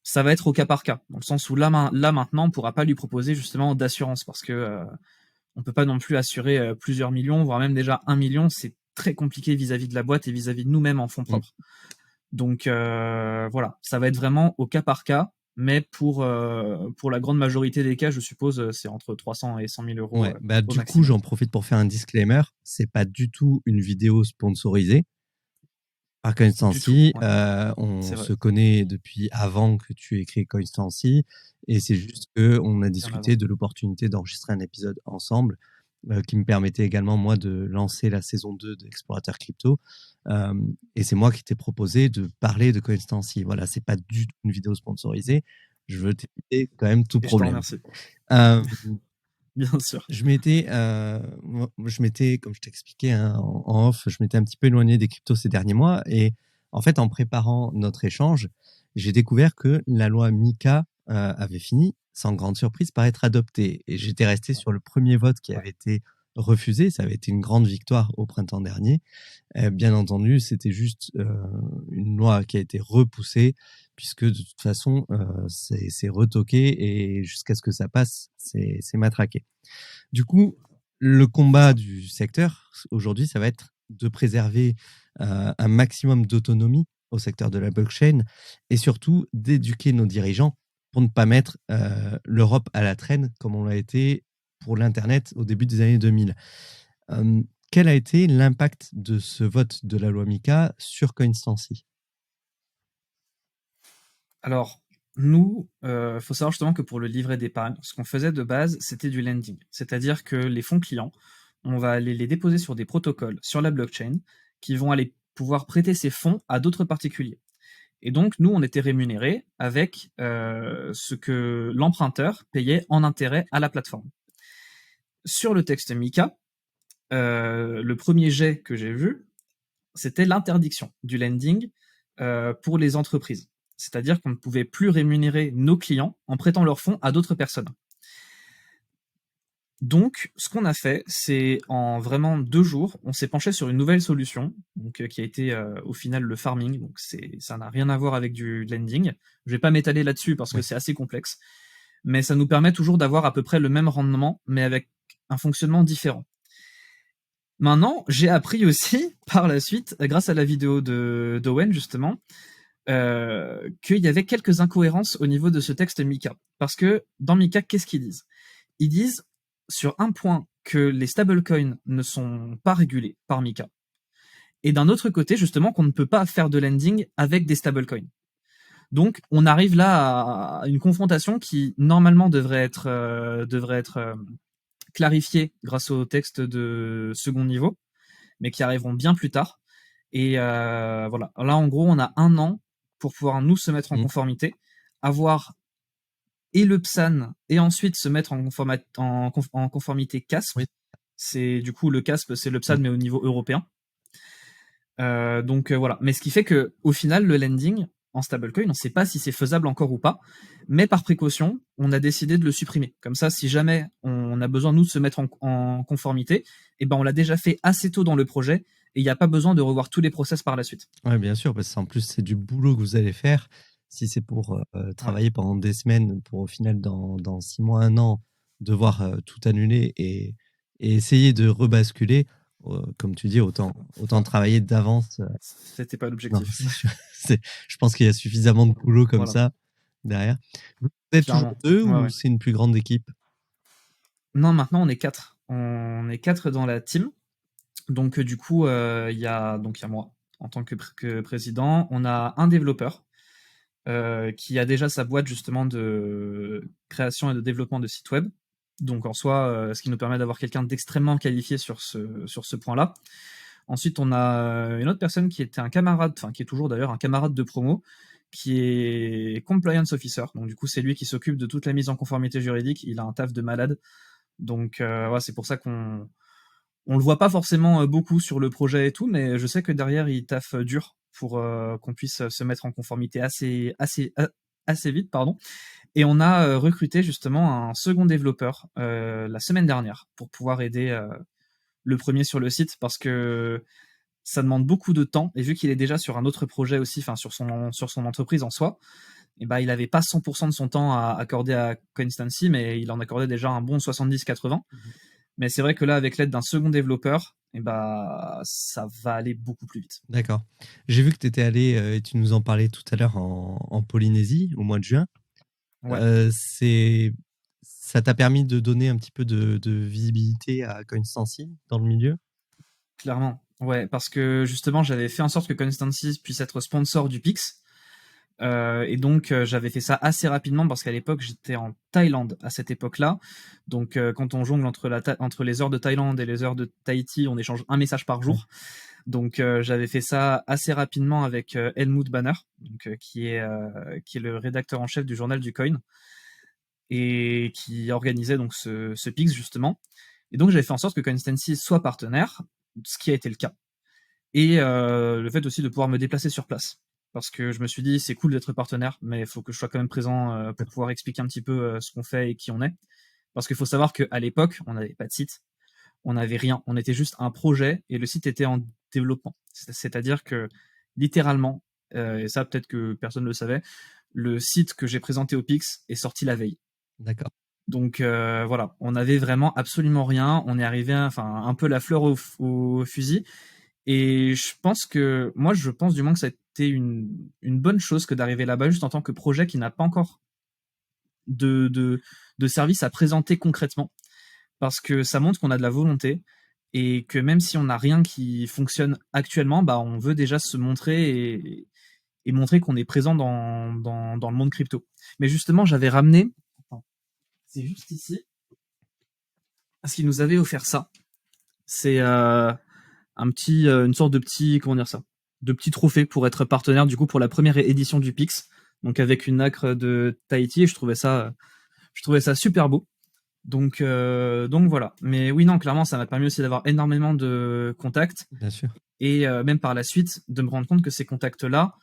ça va être au cas par cas, dans le sens où là maintenant, on pourra pas lui proposer justement d'assurance parce que on peut pas non plus assurer plusieurs millions, voire même déjà 1 million, c'est très compliqué vis-à-vis de la boîte et vis-à-vis de nous-mêmes en fonds Mm. propres. Donc voilà, ça va être vraiment au cas par cas, mais pour la grande majorité des cas, je suppose, c'est entre 300 et 100 000 euros Ouais. Bah, au du coup, maximum. j'en profite pour faire un disclaimer. C'est pas du tout une vidéo sponsorisée. Par Du tout, Coinstancy, ouais, on c'est vrai, se connaît depuis avant que tu aies créé Coinstancy et c'est juste qu'on a bien avant. discuté de l'opportunité d'enregistrer un épisode ensemble qui me permettait également, moi, de lancer la saison 2 d'Explorateur Crypto. Et c'est moi qui t'ai proposé de parler de Coinstancy. Voilà, c'est pas du tout une vidéo sponsorisée. Je veux t'éviter quand même tout Et je t'en problème. remercie, Euh, bien sûr. je m'étais, comme je t'expliquais hein, en off, je m'étais un petit peu éloigné des cryptos ces derniers mois. Et en fait, en préparant notre échange, j'ai découvert que la loi MiCA avait fini, sans grande surprise, par être adoptée. Et j'étais resté sur le premier vote qui Ouais. avait été refusé. Ça avait été une grande victoire au printemps dernier. Bien entendu, c'était juste une loi qui a été repoussée, puisque de toute façon, c'est retoqué et jusqu'à ce que ça passe, c'est matraqué. Du coup, le combat du secteur aujourd'hui, ça va être de préserver un maximum d'autonomie au secteur de la blockchain et surtout d'éduquer nos dirigeants pour ne pas mettre l'Europe à la traîne comme on l'a été pour l'Internet au début des années 2000. Quel a été l'impact de ce vote de la loi MiCA sur Coinstancy? Alors, nous, faut savoir justement que pour le livret d'épargne, ce qu'on faisait de base, c'était du lending. C'est-à-dire que les fonds clients, on va aller les déposer sur des protocoles sur la blockchain qui vont aller pouvoir prêter ces fonds à d'autres particuliers. Et donc, nous, on était rémunérés avec ce que l'emprunteur payait en intérêt à la plateforme. Sur le texte MiCA, le premier jet que j'ai vu, c'était l'interdiction du lending pour les entreprises. C'est-à-dire qu'on ne pouvait plus rémunérer nos clients en prêtant leurs fonds à d'autres personnes. Donc, ce qu'on a fait, c'est en vraiment 2 jours, on s'est penché sur une nouvelle solution, donc, qui a été au final le farming. Donc, ça n'a rien à voir avec du lending. Je vais pas m'étaler là-dessus parce que Oui. c'est assez complexe, mais ça nous permet toujours d'avoir à peu près le même rendement, mais avec un fonctionnement différent. Maintenant, j'ai appris aussi par la suite, grâce à la vidéo d'Owen justement, qu'il y avait quelques incohérences au niveau de ce texte Mika. Parce que dans Mika, qu'est-ce qu'ils disent? Ils disent sur un point que les stablecoins ne sont pas régulés par Mika. Et d'un autre côté, justement, qu'on ne peut pas faire de lending avec des stablecoins. Donc, on arrive là à une confrontation qui, normalement, devrait être clarifiée grâce au texte de second niveau, mais qui arriveront bien plus tard. Et voilà. Là, en gros, on a 1 an pour pouvoir nous se mettre en conformité, avoir et le PSAN, et ensuite se mettre en conformité CASP. Oui. C'est du coup le CASP, c'est le PSAN, mais au niveau européen. Donc voilà. Mais ce qui fait que au final, le lending en stablecoin, on ne sait pas si c'est faisable encore ou pas. Mais par précaution, on a décidé de le supprimer. Comme ça, si jamais on a besoin, nous, de se mettre en conformité, et ben on l'a déjà fait assez tôt dans le projet, et il n'y a pas besoin de revoir tous les process par la suite. Oui, bien sûr, parce qu'en plus, c'est du boulot que vous allez faire. Si c'est pour travailler pendant des semaines, pour au final, dans 6 mois, 1 an, devoir tout annuler et essayer de rebasculer, comme tu dis, autant travailler d'avance. C'était pas Non, l'objectif. c'est sûr. Je pense qu'il y a suffisamment de boulot comme Voilà. ça derrière. Vous êtes toujours Clairement. 2 Ouais, ou ouais. c'est une plus grande équipe? Non, maintenant on est 4. On est 4 dans la team. Donc du coup, il y a moi en tant que président. On a un développeur qui a déjà sa boîte justement de création et de développement de sites web. Donc en soi, ce qui nous permet d'avoir quelqu'un d'extrêmement qualifié sur ce point-là. Ensuite, on a une autre personne qui était un camarade, enfin qui est toujours d'ailleurs un camarade de promo, qui est compliance officer. Donc du coup, c'est lui qui s'occupe de toute la mise en conformité juridique. Il a un taf de malade. Donc ouais, c'est pour ça qu'on le voit pas forcément beaucoup sur le projet et tout, mais je sais que derrière il taffe dur pour qu'on puisse se mettre en conformité assez vite, pardon. Et on a recruté justement un second développeur la semaine dernière pour pouvoir aider le premier sur le site, parce que ça demande beaucoup de temps, et vu qu'il est déjà sur un autre projet aussi, enfin sur son entreprise en soi, et ben il avait pas 100% de son temps à accorder à Coinstancy, mais il en accordait déjà un bon 70-80. Mais c'est vrai que là, avec l'aide d'un second développeur, et bah, ça va aller beaucoup plus vite. D'accord. J'ai vu que tu étais allé, et tu nous en parlais tout à l'heure, en Polynésie au mois de juin. Ouais, Ça t'a permis de donner un petit peu de visibilité à Coinstancy dans le milieu? clairement. Ouais, parce que justement, j'avais fait en sorte que Constancy puisse être sponsor du Pix. Et donc, j'avais fait ça assez rapidement parce qu'à l'époque, j'étais en Thaïlande à cette époque-là. Donc, quand on jongle entre les heures de Thaïlande et les heures de Tahiti, on échange un message par jour. Donc, j'avais fait ça assez rapidement avec Helmut Banner, donc, qui est le rédacteur en chef du journal du Coin, et qui organisait donc ce Pix justement. Et donc, j'avais fait en sorte que Coinstancy soit partenaire, ce qui a été le cas. Et le fait aussi de pouvoir me déplacer sur place. Parce que je me suis dit, c'est cool d'être partenaire, mais il faut que je sois quand même présent pour pouvoir expliquer un petit peu ce qu'on fait et qui on est. Parce qu'il faut savoir qu'à l'époque, on n'avait pas de site, on n'avait rien, on était juste un projet et le site était en développement. C'est-à-dire que littéralement, et ça peut-être que personne ne le savait, le site que j'ai présenté au Pix est sorti la veille. D'accord. Donc voilà, on n'avait vraiment absolument rien, on est arrivé un peu la fleur au fusil. Et je pense du moins que ça a été une bonne chose que d'arriver là-bas juste en tant que projet qui n'a pas encore de service à présenter concrètement. Parce que ça montre qu'on a de la volonté et que même si on n'a rien qui fonctionne actuellement, bah, on veut déjà se montrer et montrer qu'on est présent dans le monde crypto. Mais justement, j'avais ramené, c'est juste ici, parce qu'il nous avait offert ça. C'est une sorte de petit, comment dire ça, de petit trophée pour être partenaire du coup pour la première édition du Pix, donc avec une nacre de Tahiti, et je trouvais ça super beau. Donc voilà. Mais oui, non, clairement, ça m'a permis aussi d'avoir énormément de contacts, Bien sûr. et même par la suite de me rendre compte que ces contacts-là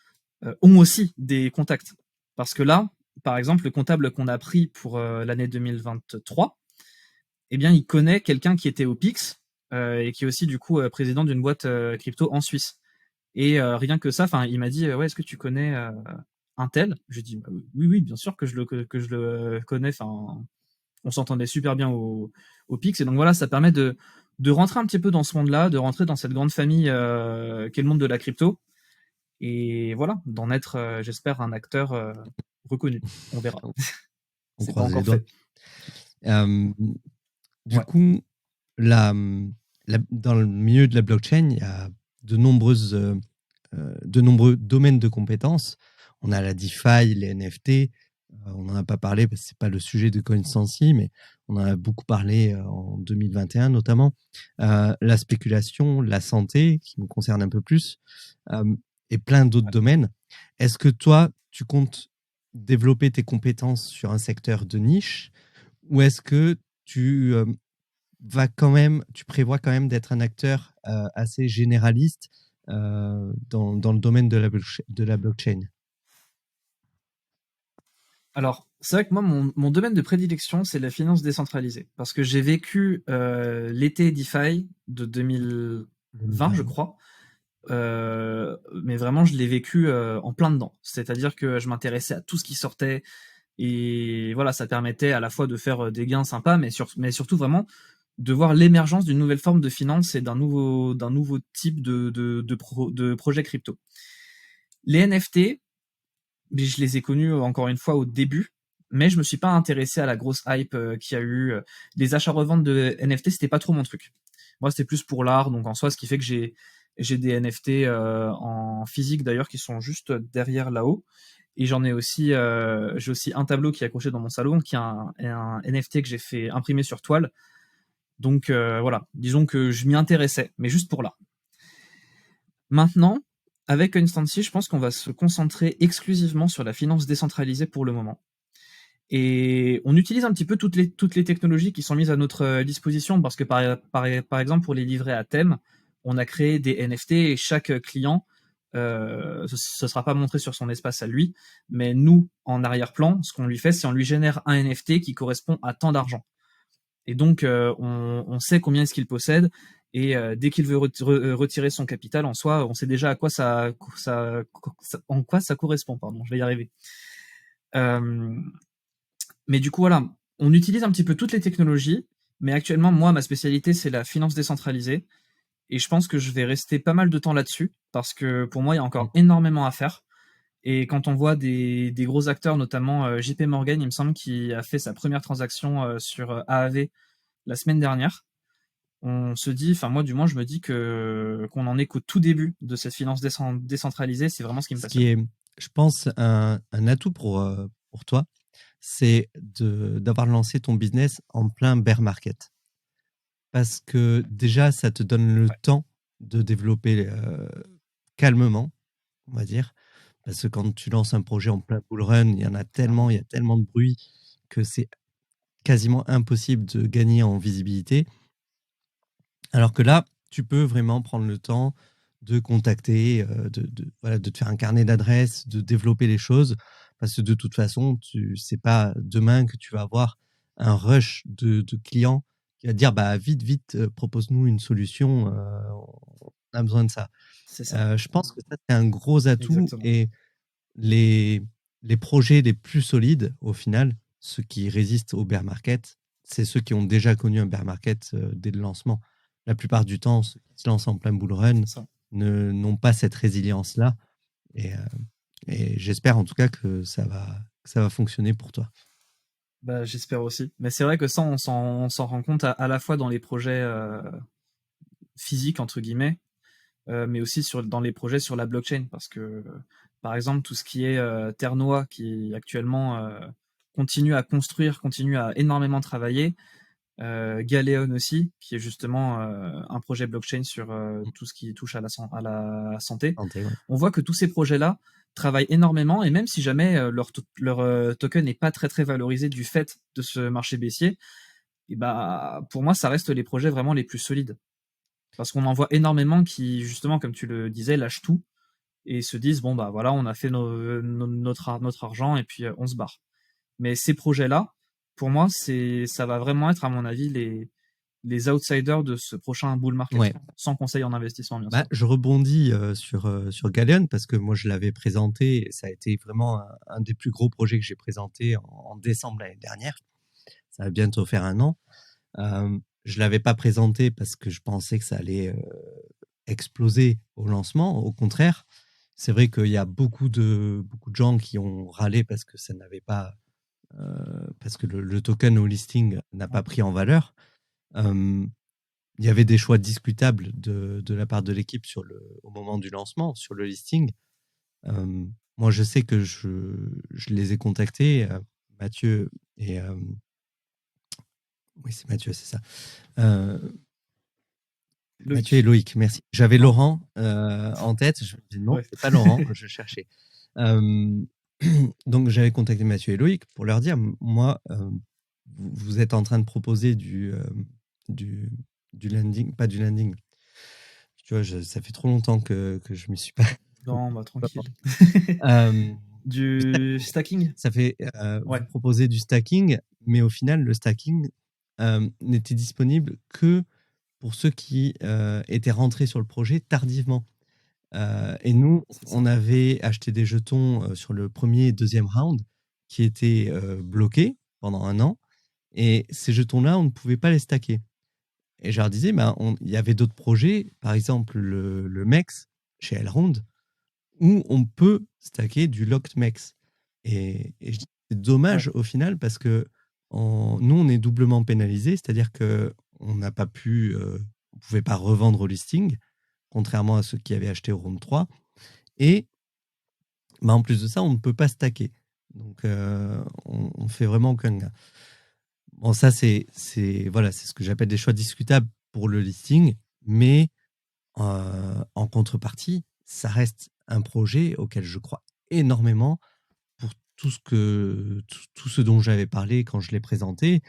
ont aussi des contacts. Parce que là, par exemple, le comptable qu'on a pris pour l'année 2023, eh bien, il connaît quelqu'un qui était au Pix et qui est aussi du coup président d'une boîte crypto en Suisse. Et rien que ça, il m'a dit ouais, est-ce que tu connais un tel? Je dis bah, oui, oui, bien sûr que je le connais. On s'entendait super bien au PIX. Et donc voilà, ça permet de rentrer un petit peu dans ce monde-là, de rentrer dans cette grande famille qu'est le monde de la crypto. Et voilà, d'en être, j'espère, un acteur reconnu. On verra. On C'est pas croise les encore doigts. fait. Du Ouais. coup, dans le milieu de la blockchain, il y a de nombreux domaines de compétences. On a la DeFi, les NFT. On n'en a pas parlé parce que c'est pas le sujet de Coinstancy, mais on en a beaucoup parlé en 2021 notamment. La spéculation, la santé, qui me concerne un peu plus, et plein d'autres domaines. Est-ce que toi, tu comptes développer tes compétences sur un secteur de niche, ou est-ce que tu tu prévois quand même d'être un acteur assez généraliste dans le domaine de la blockchain? Alors, c'est vrai que moi, mon domaine de prédilection, c'est la finance décentralisée. Parce que j'ai vécu l'été DeFi de 2020, je 2020. crois. Mais vraiment, je l'ai vécu en plein dedans. C'est-à-dire que je m'intéressais à tout ce qui sortait. Et voilà, ça permettait à la fois de faire des gains sympas, mais surtout vraiment de voir l'émergence d'une nouvelle forme de finance et d'un nouveau type de projet crypto. Les NFT, mais je les ai connus encore une fois au début, mais je me suis pas intéressé à la grosse hype qu'il y a eu. Les achats-reventes de NFT, c'était pas trop mon truc. Moi, c'était plus pour l'art, donc en soi, ce qui fait que j'ai des NFT en physique d'ailleurs qui sont juste derrière là-haut. Et j'ai aussi un tableau qui est accroché dans mon salon, qui est un NFT que j'ai fait imprimer sur toile. Donc voilà, disons que je m'y intéressais, mais juste pour l'art. Maintenant, avec Constancy, je pense qu'on va se concentrer exclusivement sur la finance décentralisée pour le moment. Et on utilise un petit peu toutes les technologies qui sont mises à notre disposition parce que par exemple pour les livrets à thème, on a créé des NFT et chaque client, ce sera pas montré sur son espace à lui, mais nous, en arrière-plan, ce qu'on lui fait, c'est on lui génère un NFT qui correspond à tant d'argent. Et donc, on sait combien est-ce qu'il possède. Et dès qu'il veut retirer son capital en soi, on sait déjà à quoi en quoi ça correspond. Pardon, je vais y arriver. Mais du coup, voilà, on utilise un petit peu toutes les technologies. Mais actuellement, moi, ma spécialité, c'est la finance décentralisée. Et je pense que je vais rester pas mal de temps là-dessus. Parce que pour moi, il y a encore énormément à faire. Et quand on voit des gros acteurs, notamment JP Morgan, il me semble, qui a fait sa première transaction sur AAV la semaine dernière, on se dit, enfin moi du moins je me dis qu'on en est qu'au tout début de cette finance décentralisée, c'est vraiment ce qui me Ce qui passionne. est, je pense, un atout pour toi, c'est d'avoir lancé ton business en plein bear market. Parce que déjà, ça te donne le Ouais. temps de développer calmement, on va dire. Parce que quand tu lances un projet en plein bull run, il y en a tellement, il y a tellement de bruit que c'est quasiment impossible de gagner en visibilité. Alors que là, tu peux vraiment prendre le temps de contacter, voilà, de te faire un carnet d'adresses, de développer les choses. Parce que de toute façon, c'est pas demain que tu vas avoir un rush de clients qui va te dire bah, vite, vite, propose-nous une solution, on a besoin de ça. C'est ça. Je pense que ça, c'est un gros atout. Exactement. Et les, les projets les plus solides, au final, ceux qui résistent au bear market, c'est ceux qui ont déjà connu un bear market dès le lancement. La plupart du temps, ceux qui se lancent en plein bull run n'ont pas cette résilience-là. Et, et j'espère en tout cas que ça va fonctionner pour toi. Bah, j'espère aussi. Mais c'est vrai que ça, on s'en rend compte à la fois dans les projets physiques, entre guillemets, mais aussi dans les projets sur la blockchain. Parce que, par exemple, tout ce qui est Ternoa, qui actuellement continue à construire, continue à énormément travailler, Galeon aussi, qui est justement un projet blockchain sur tout ce qui touche à la santé. Santé, ouais. On voit que tous ces projets-là travaillent énormément, et même si jamais leur token n'est pas très très valorisé du fait de ce marché baissier, et bah, pour moi, ça reste les projets vraiment les plus solides. Parce qu'on en voit énormément qui, justement, comme tu le disais, lâchent tout et se disent, bon, bah voilà, on a fait notre argent et puis on se barre. Mais ces projets-là, pour moi, ça va vraiment être, à mon avis, les outsiders de ce prochain bull market, Ouais. sans conseil en investissement, bien Bah, sûr. je rebondis sur Galeon parce que moi je l'avais présenté, et ça a été vraiment un des plus gros projets que j'ai présenté en décembre l'année dernière. ça va bientôt faire 1 an. Je l'avais pas présenté parce que je pensais que ça allait exploser au lancement. Au contraire, c'est vrai qu'il y a beaucoup de gens qui ont râlé parce que ça n'avait pas, parce que le token au listing n'a pas pris en valeur. Il y avait des choix discutables de la part de l'équipe au moment du lancement, sur le listing. Moi, je sais que je les ai contactés, Mathieu et oui, c'est Mathieu, c'est ça. Mathieu et Loïc. Loïc, merci. J'avais Oh, Laurent en tête. Je me dis non, ouais. c'est pas Laurent, je cherchais. Donc, j'avais contacté Mathieu et Loïc pour leur dire, moi, vous êtes en train de proposer du, du landing, pas du landing. Tu vois, ça fait trop longtemps que je ne m'y suis pas. Non, bah tranquille. Euh, Du stacking? Ça fait, Ouais, vous proposez du stacking, mais au final, le stacking n'était disponible que pour ceux qui étaient rentrés sur le projet tardivement. Et nous, c'est ça. on avait acheté des jetons sur le premier et deuxième round qui étaient bloqués pendant 1 an. Et ces jetons-là, on ne pouvait pas les stacker. Et je leur disais, ben, il y avait d'autres projets, par exemple le MEX chez Elrond, où on peut stacker du locked MEX. Et je dis, c'est Ouais, dommage au final parce que nous, on est doublement pénalisé, c'est-à-dire qu'on n'a pas pu, on ne pouvait pas revendre au listing, contrairement à ceux qui avaient acheté au round 3. Et bah, en plus de ça, on ne peut pas stacker. Donc, on fait vraiment aucun gain. Bon, ça, voilà, c'est ce que j'appelle des choix discutables pour le listing, mais en contrepartie, ça reste un projet auquel je crois énormément pour tout ce dont j'avais parlé quand je l'ai présenté,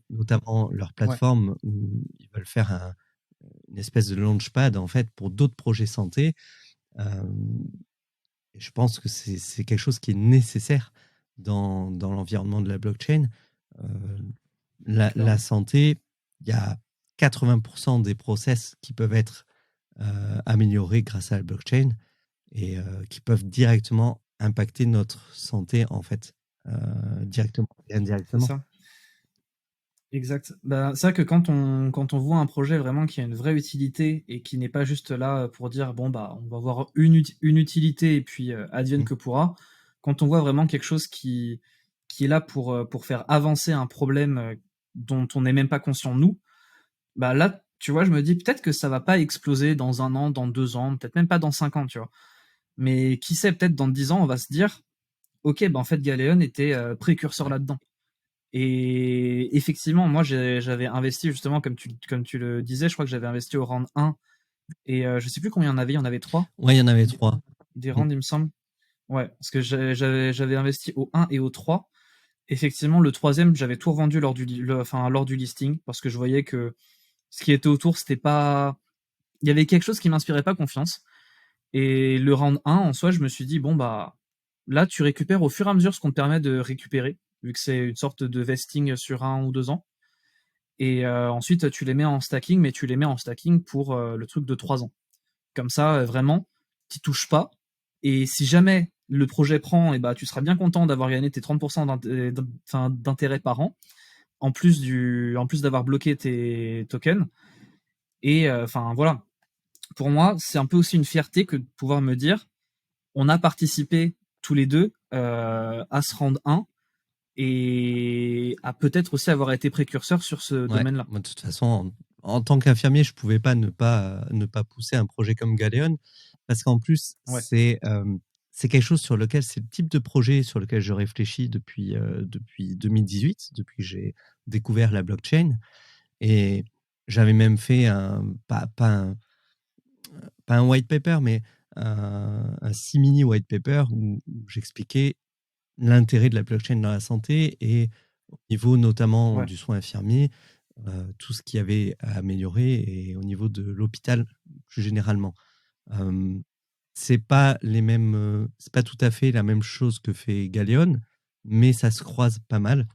notamment leur ouais, plateforme où ils veulent faire une espèce de launchpad en fait pour d'autres projets santé. Et je pense que c'est quelque chose qui est nécessaire dans l'environnement de la blockchain. Euh, la clairement. santé, il y a 80% des process qui peuvent être améliorés grâce à la blockchain et qui peuvent directement impacter notre santé, en fait, directement et C'est indirectement. ça. Exact. Bah, c'est vrai que quand on voit un projet vraiment qui a une vraie utilité et qui n'est pas juste là pour dire bon bah on va avoir une utilité et puis advienne Mm. que pourra, quand on voit vraiment quelque chose qui est là pour faire avancer un problème dont on n'est même pas conscient nous, bah là tu vois je me dis peut-être que ça va pas exploser dans 1 an, dans 2 ans, peut-être même pas dans 5 ans, tu vois. Mais qui sait, peut-être dans 10 ans on va se dire ok bah en fait Galéon était précurseur Ouais. là-dedans. Et effectivement, moi, j'avais investi justement, comme tu le disais, je crois que j'avais investi au round 1 et je sais plus combien il y en avait 3 Ouais, il y en avait 3. des Mm. rounds, il me semble. Ouais, parce que j'avais investi au 1 et au 3. Effectivement, le troisième, j'avais tout revendu lors du listing parce que je voyais que ce qui était autour, c'était pas. Il y avait quelque chose qui m'inspirait pas confiance. Et le round 1, en soi, je me suis dit, bon, bah là, tu récupères au fur et à mesure ce qu'on te permet de récupérer, vu que c'est une sorte de vesting sur 1 ou 2 ans. Et ensuite, tu les mets en stacking, mais tu les mets en stacking pour le truc de 3 ans. Comme ça, vraiment, tu touches pas. Et si jamais le projet prend, et bah, tu seras bien content d'avoir gagné tes 30% d'intérêt par an, en plus d'avoir bloqué tes tokens. Et enfin, voilà. Pour moi, c'est un peu aussi une fierté que de pouvoir me dire, on a participé tous les deux à ce round 1 et à peut-être aussi avoir été précurseur sur ce Ouais, domaine-là. moi, de toute façon, en tant qu'infirmier, je pouvais pas ne pas pousser un projet comme Galéon, parce qu'en plus, Ouais, c'est quelque chose sur lequel, c'est le type de projet sur lequel je réfléchis depuis 2018, depuis que j'ai découvert la blockchain. Et j'avais même fait pas un white paper, mais un simili white paper où j'expliquais l'intérêt de la blockchain dans la santé et au niveau notamment ouais, du soin infirmier, tout ce qu'il y avait à améliorer et au niveau de l'hôpital plus généralement. Euh, c'est pas tout à fait la même chose que fait Galéon, mais ça se croise pas mal.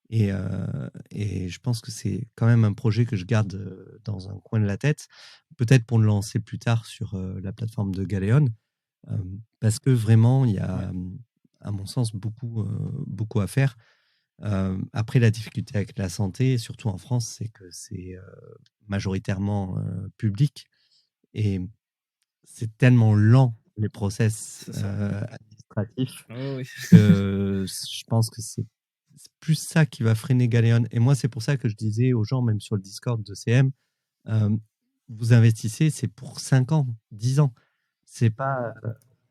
Et je pense que c'est quand même un projet que je garde dans un coin de la tête, peut-être pour le lancer plus tard sur la plateforme de Galéon, parce que vraiment, il y ouais, a, à mon sens, beaucoup à faire. Après, la difficulté avec la santé, surtout en France, c'est que c'est majoritairement public et c'est tellement lent les process C'est ça. administratifs Oui, oui. que je pense que c'est plus ça qui va freiner Galéon. Et moi, c'est pour ça que je disais aux gens, même sur le Discord de CM, euh, vous investissez, c'est pour 5 ans, 10 ans. C'est pas,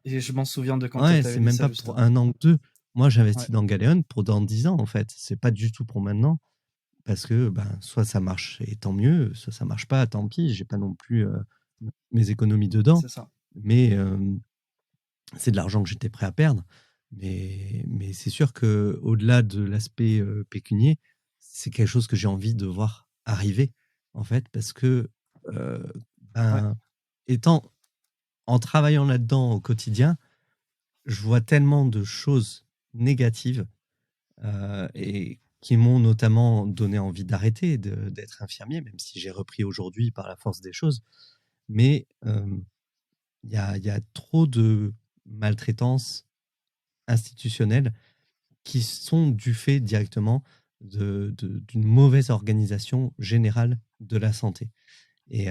Et je m'en souviens de quand tu ouais, c'est avais dit même ça, pas pour justement. 1 an ou 2. Moi, Ouais, j'investis dans Galéon pour dans 10 ans, en fait. C'est pas du tout pour maintenant. Parce que ben, soit ça marche et tant mieux, soit ça marche pas, tant pis. J'ai pas non plus mes économies dedans. c'est ça. Mais c'est de l'argent que j'étais prêt à perdre. Mais c'est sûr que au-delà de l'aspect pécunier, c'est quelque chose que j'ai envie de voir arriver, en fait, parce que euh, Ouais, ben, étant en travaillant là-dedans au quotidien, je vois tellement de choses négatives et qui m'ont notamment donné envie d'arrêter d'être infirmier, même si j'ai repris aujourd'hui par la force des choses. Mais il y a trop de maltraitance institutionnelle qui sont du fait directement d'une mauvaise organisation générale de la santé. Et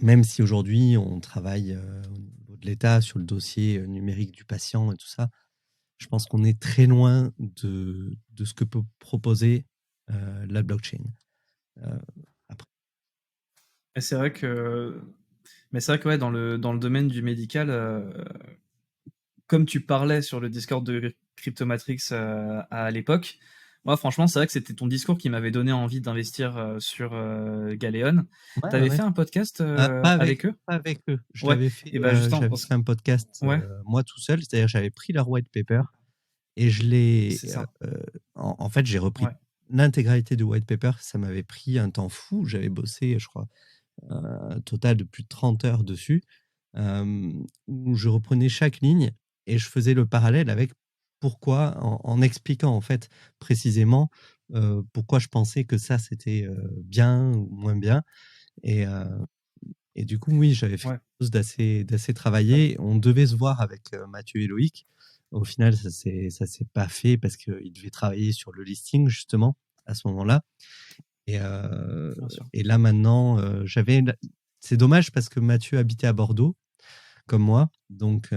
même si aujourd'hui on travaille au niveau de l'État sur le dossier numérique du patient et tout ça, je pense qu'on est très loin de ce que peut proposer la blockchain. Euh, après. et c'est vrai que mais c'est vrai que ouais, dans le domaine du médical, comme tu parlais sur le Discord de Cryptomatrix à l'époque, moi franchement, c'est vrai que c'était ton discours qui m'avait donné envie d'investir sur Galéon. Ouais, Tu ouais, avais ouais. fait un podcast avec eux? Pas avec eux. Ouais, et bah justement, J'avais fait un podcast ouais, moi tout seul, c'est-à-dire j'avais pris leur white paper et je l'ai. c'est ça. En fait, j'ai repris Ouais, l'intégralité du white paper. Ça m'avait pris un temps fou. J'avais bossé, je crois, un total de plus de 30 heures dessus, où je reprenais chaque ligne et je faisais le parallèle avec pourquoi, en expliquant en fait précisément pourquoi je pensais que ça c'était bien ou moins bien. Et, et du coup, oui, j'avais fait ouais. quelque chose d'assez travaillé. On devait se voir avec Mathieu et Loïc. Au final, ça s'est pas fait parce qu'ils devaient travailler sur le listing justement à ce moment-là. Et, euh, Bien sûr. et là maintenant, c'est dommage parce que Mathieu habitait à Bordeaux, comme moi, donc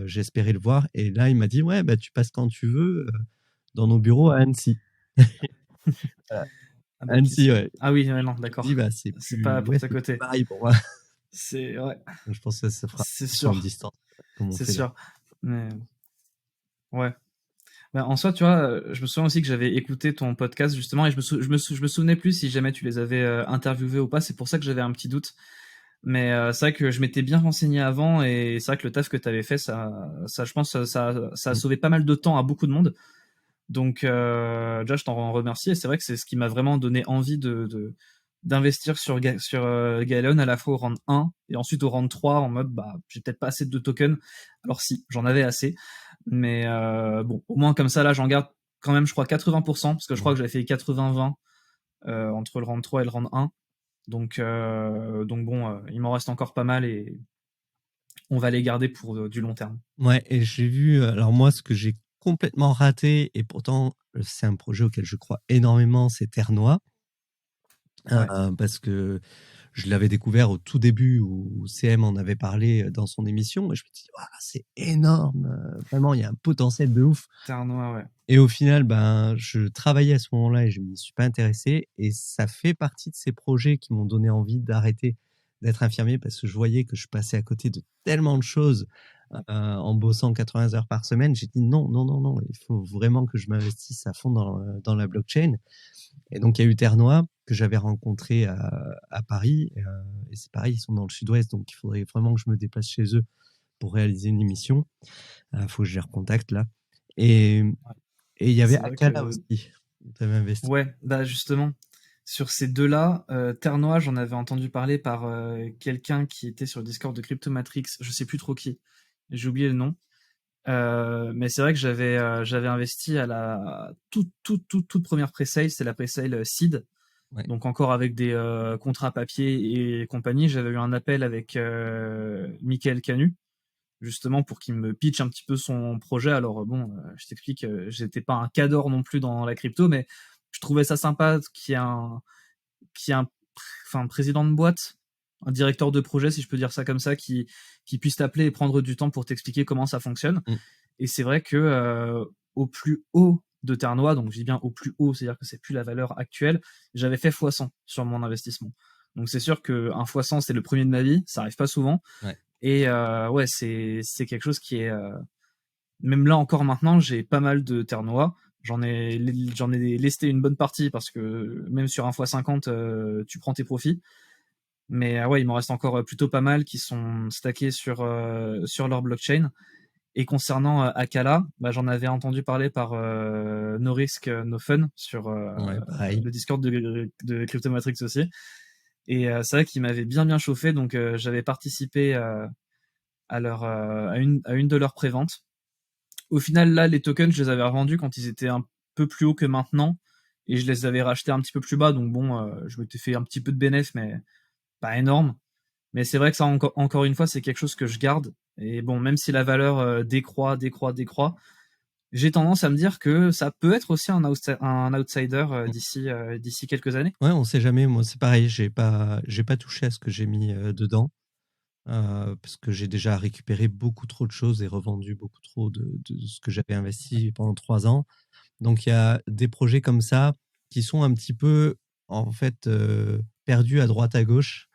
j'espérais le voir. Et là, il m'a dit, ouais, bah, tu passes quand tu veux dans nos bureaux à Annecy. Voilà. Ah bah, Annecy, ouais. ah oui, ouais, non, Je me dis, d'accord. bah, C'est pas ouais, porte à c'est plus côté. pareil pour moi. C'est ouais, Je pense que ça se fera c'est plus en sûr, distance, comme on c'est fait là. sûr. Mais ouais. Bah, en soi, tu vois, je me souviens aussi que j'avais écouté ton podcast justement et je me souvenais plus si jamais tu les avais interviewés ou pas. C'est pour ça que j'avais un petit doute. Mais c'est vrai que je m'étais bien renseigné avant et c'est vrai que le taf que tu avais fait, ça, je pense, ça a Mm. sauvé pas mal de temps à beaucoup de monde. Donc déjà, je t'en remercie et c'est vrai que c'est ce qui m'a vraiment donné envie d'investir sur Gaeleon à la fois au round 1 et ensuite au round 3 en mode bah j'ai peut-être pas assez de tokens. Alors si, j'en avais assez. Mais bon, au moins comme ça là j'en garde quand même je crois 80% parce que je crois Mm. que j'avais fait 80-20 entre le round 3 et le round 1. Donc bon, il m'en reste encore pas mal et on va les garder pour du long terme. Ouais, et j'ai vu, alors moi, ce que j'ai complètement raté, et pourtant, c'est un projet auquel je crois énormément, c'est Terre-Noire. Ouais, Parce que je l'avais découvert au tout début où CM en avait parlé dans son émission, et je me dis, waouh, c'est énorme, vraiment, il y a un potentiel de ouf. Terre Noire, ouais. Et au final, ben, je travaillais à ce moment-là et je m'y suis pas intéressé. Et ça fait partie de ces projets qui m'ont donné envie d'arrêter d'être infirmier parce que je voyais que je passais à côté de tellement de choses en bossant 80 heures par semaine. J'ai dit non, non, non, non, il faut vraiment que je m'investisse à fond dans la blockchain. Et donc, il y a eu Ternois que j'avais rencontré à Paris. Et c'est pareil, ils sont dans le sud-ouest, donc il faudrait vraiment que je me déplace chez eux pour réaliser une émission. Il faut que je les recontacte là. Et, Ouais. et il y avait C'est vrai Akala que aussi, où tu avais investi. ouais, bah justement, sur ces deux-là, Terre Noire, j'en avais entendu parler par quelqu'un qui était sur le Discord de Cryptomatrix, je sais plus trop qui, j'ai oublié le nom. Mais c'est vrai que j'avais investi à la toute première presale, c'est la presale Seed, Ouais. donc encore avec des contrats papier et compagnie. J'avais eu un appel avec Michael Canu, justement pour qu'il me pitch un petit peu son projet. Alors bon, je t'explique, j'étais pas un cador non plus dans la crypto, mais je trouvais ça sympa qu'il y ait un président de boîte, un directeur de projet, si je peux dire ça comme ça, qui puisse t'appeler et prendre du temps pour t'expliquer comment ça fonctionne. Et c'est vrai que au plus haut de Ternois, donc je dis bien au plus haut, c'est-à-dire que c'est plus la valeur actuelle, j'avais fait x100 sur mon investissement. Donc c'est sûr qu'un x100, c'est le premier de ma vie, ça arrive pas souvent. Ouais. Et ouais, c'est quelque chose qui est... Même là encore maintenant, j'ai pas mal de Ternois. J'en ai lesté une bonne partie parce que même sur un x50, tu prends tes profits. Mais ouais, il m'en reste encore plutôt pas mal qui sont stackés sur leur blockchain. Et concernant Akala, bah, j'en avais entendu parler par No Risk No Fun sur le Discord de Cryptomatrix aussi. Et c'est vrai qu'il m'avait bien chauffé, donc j'avais participé à une de leurs préventes. Au final, là, les tokens, je les avais revendus quand ils étaient un peu plus hauts que maintenant, et je les avais rachetés un petit peu plus bas, donc bon, je m'étais fait un petit peu de bénéfice, mais pas énorme. Mais c'est vrai que ça, encore une fois, c'est quelque chose que je garde. Et bon, même si la valeur décroît, j'ai tendance à me dire que ça peut être aussi un outsider d'ici quelques années. Ouais, on sait jamais. Moi, c'est pareil. J'ai pas touché à ce que j'ai mis dedans parce que j'ai déjà récupéré beaucoup trop de choses et revendu beaucoup trop de ce que j'avais investi pendant 3 ans. Donc, il y a des projets comme ça qui sont un petit peu, en fait, perdus à droite à gauche.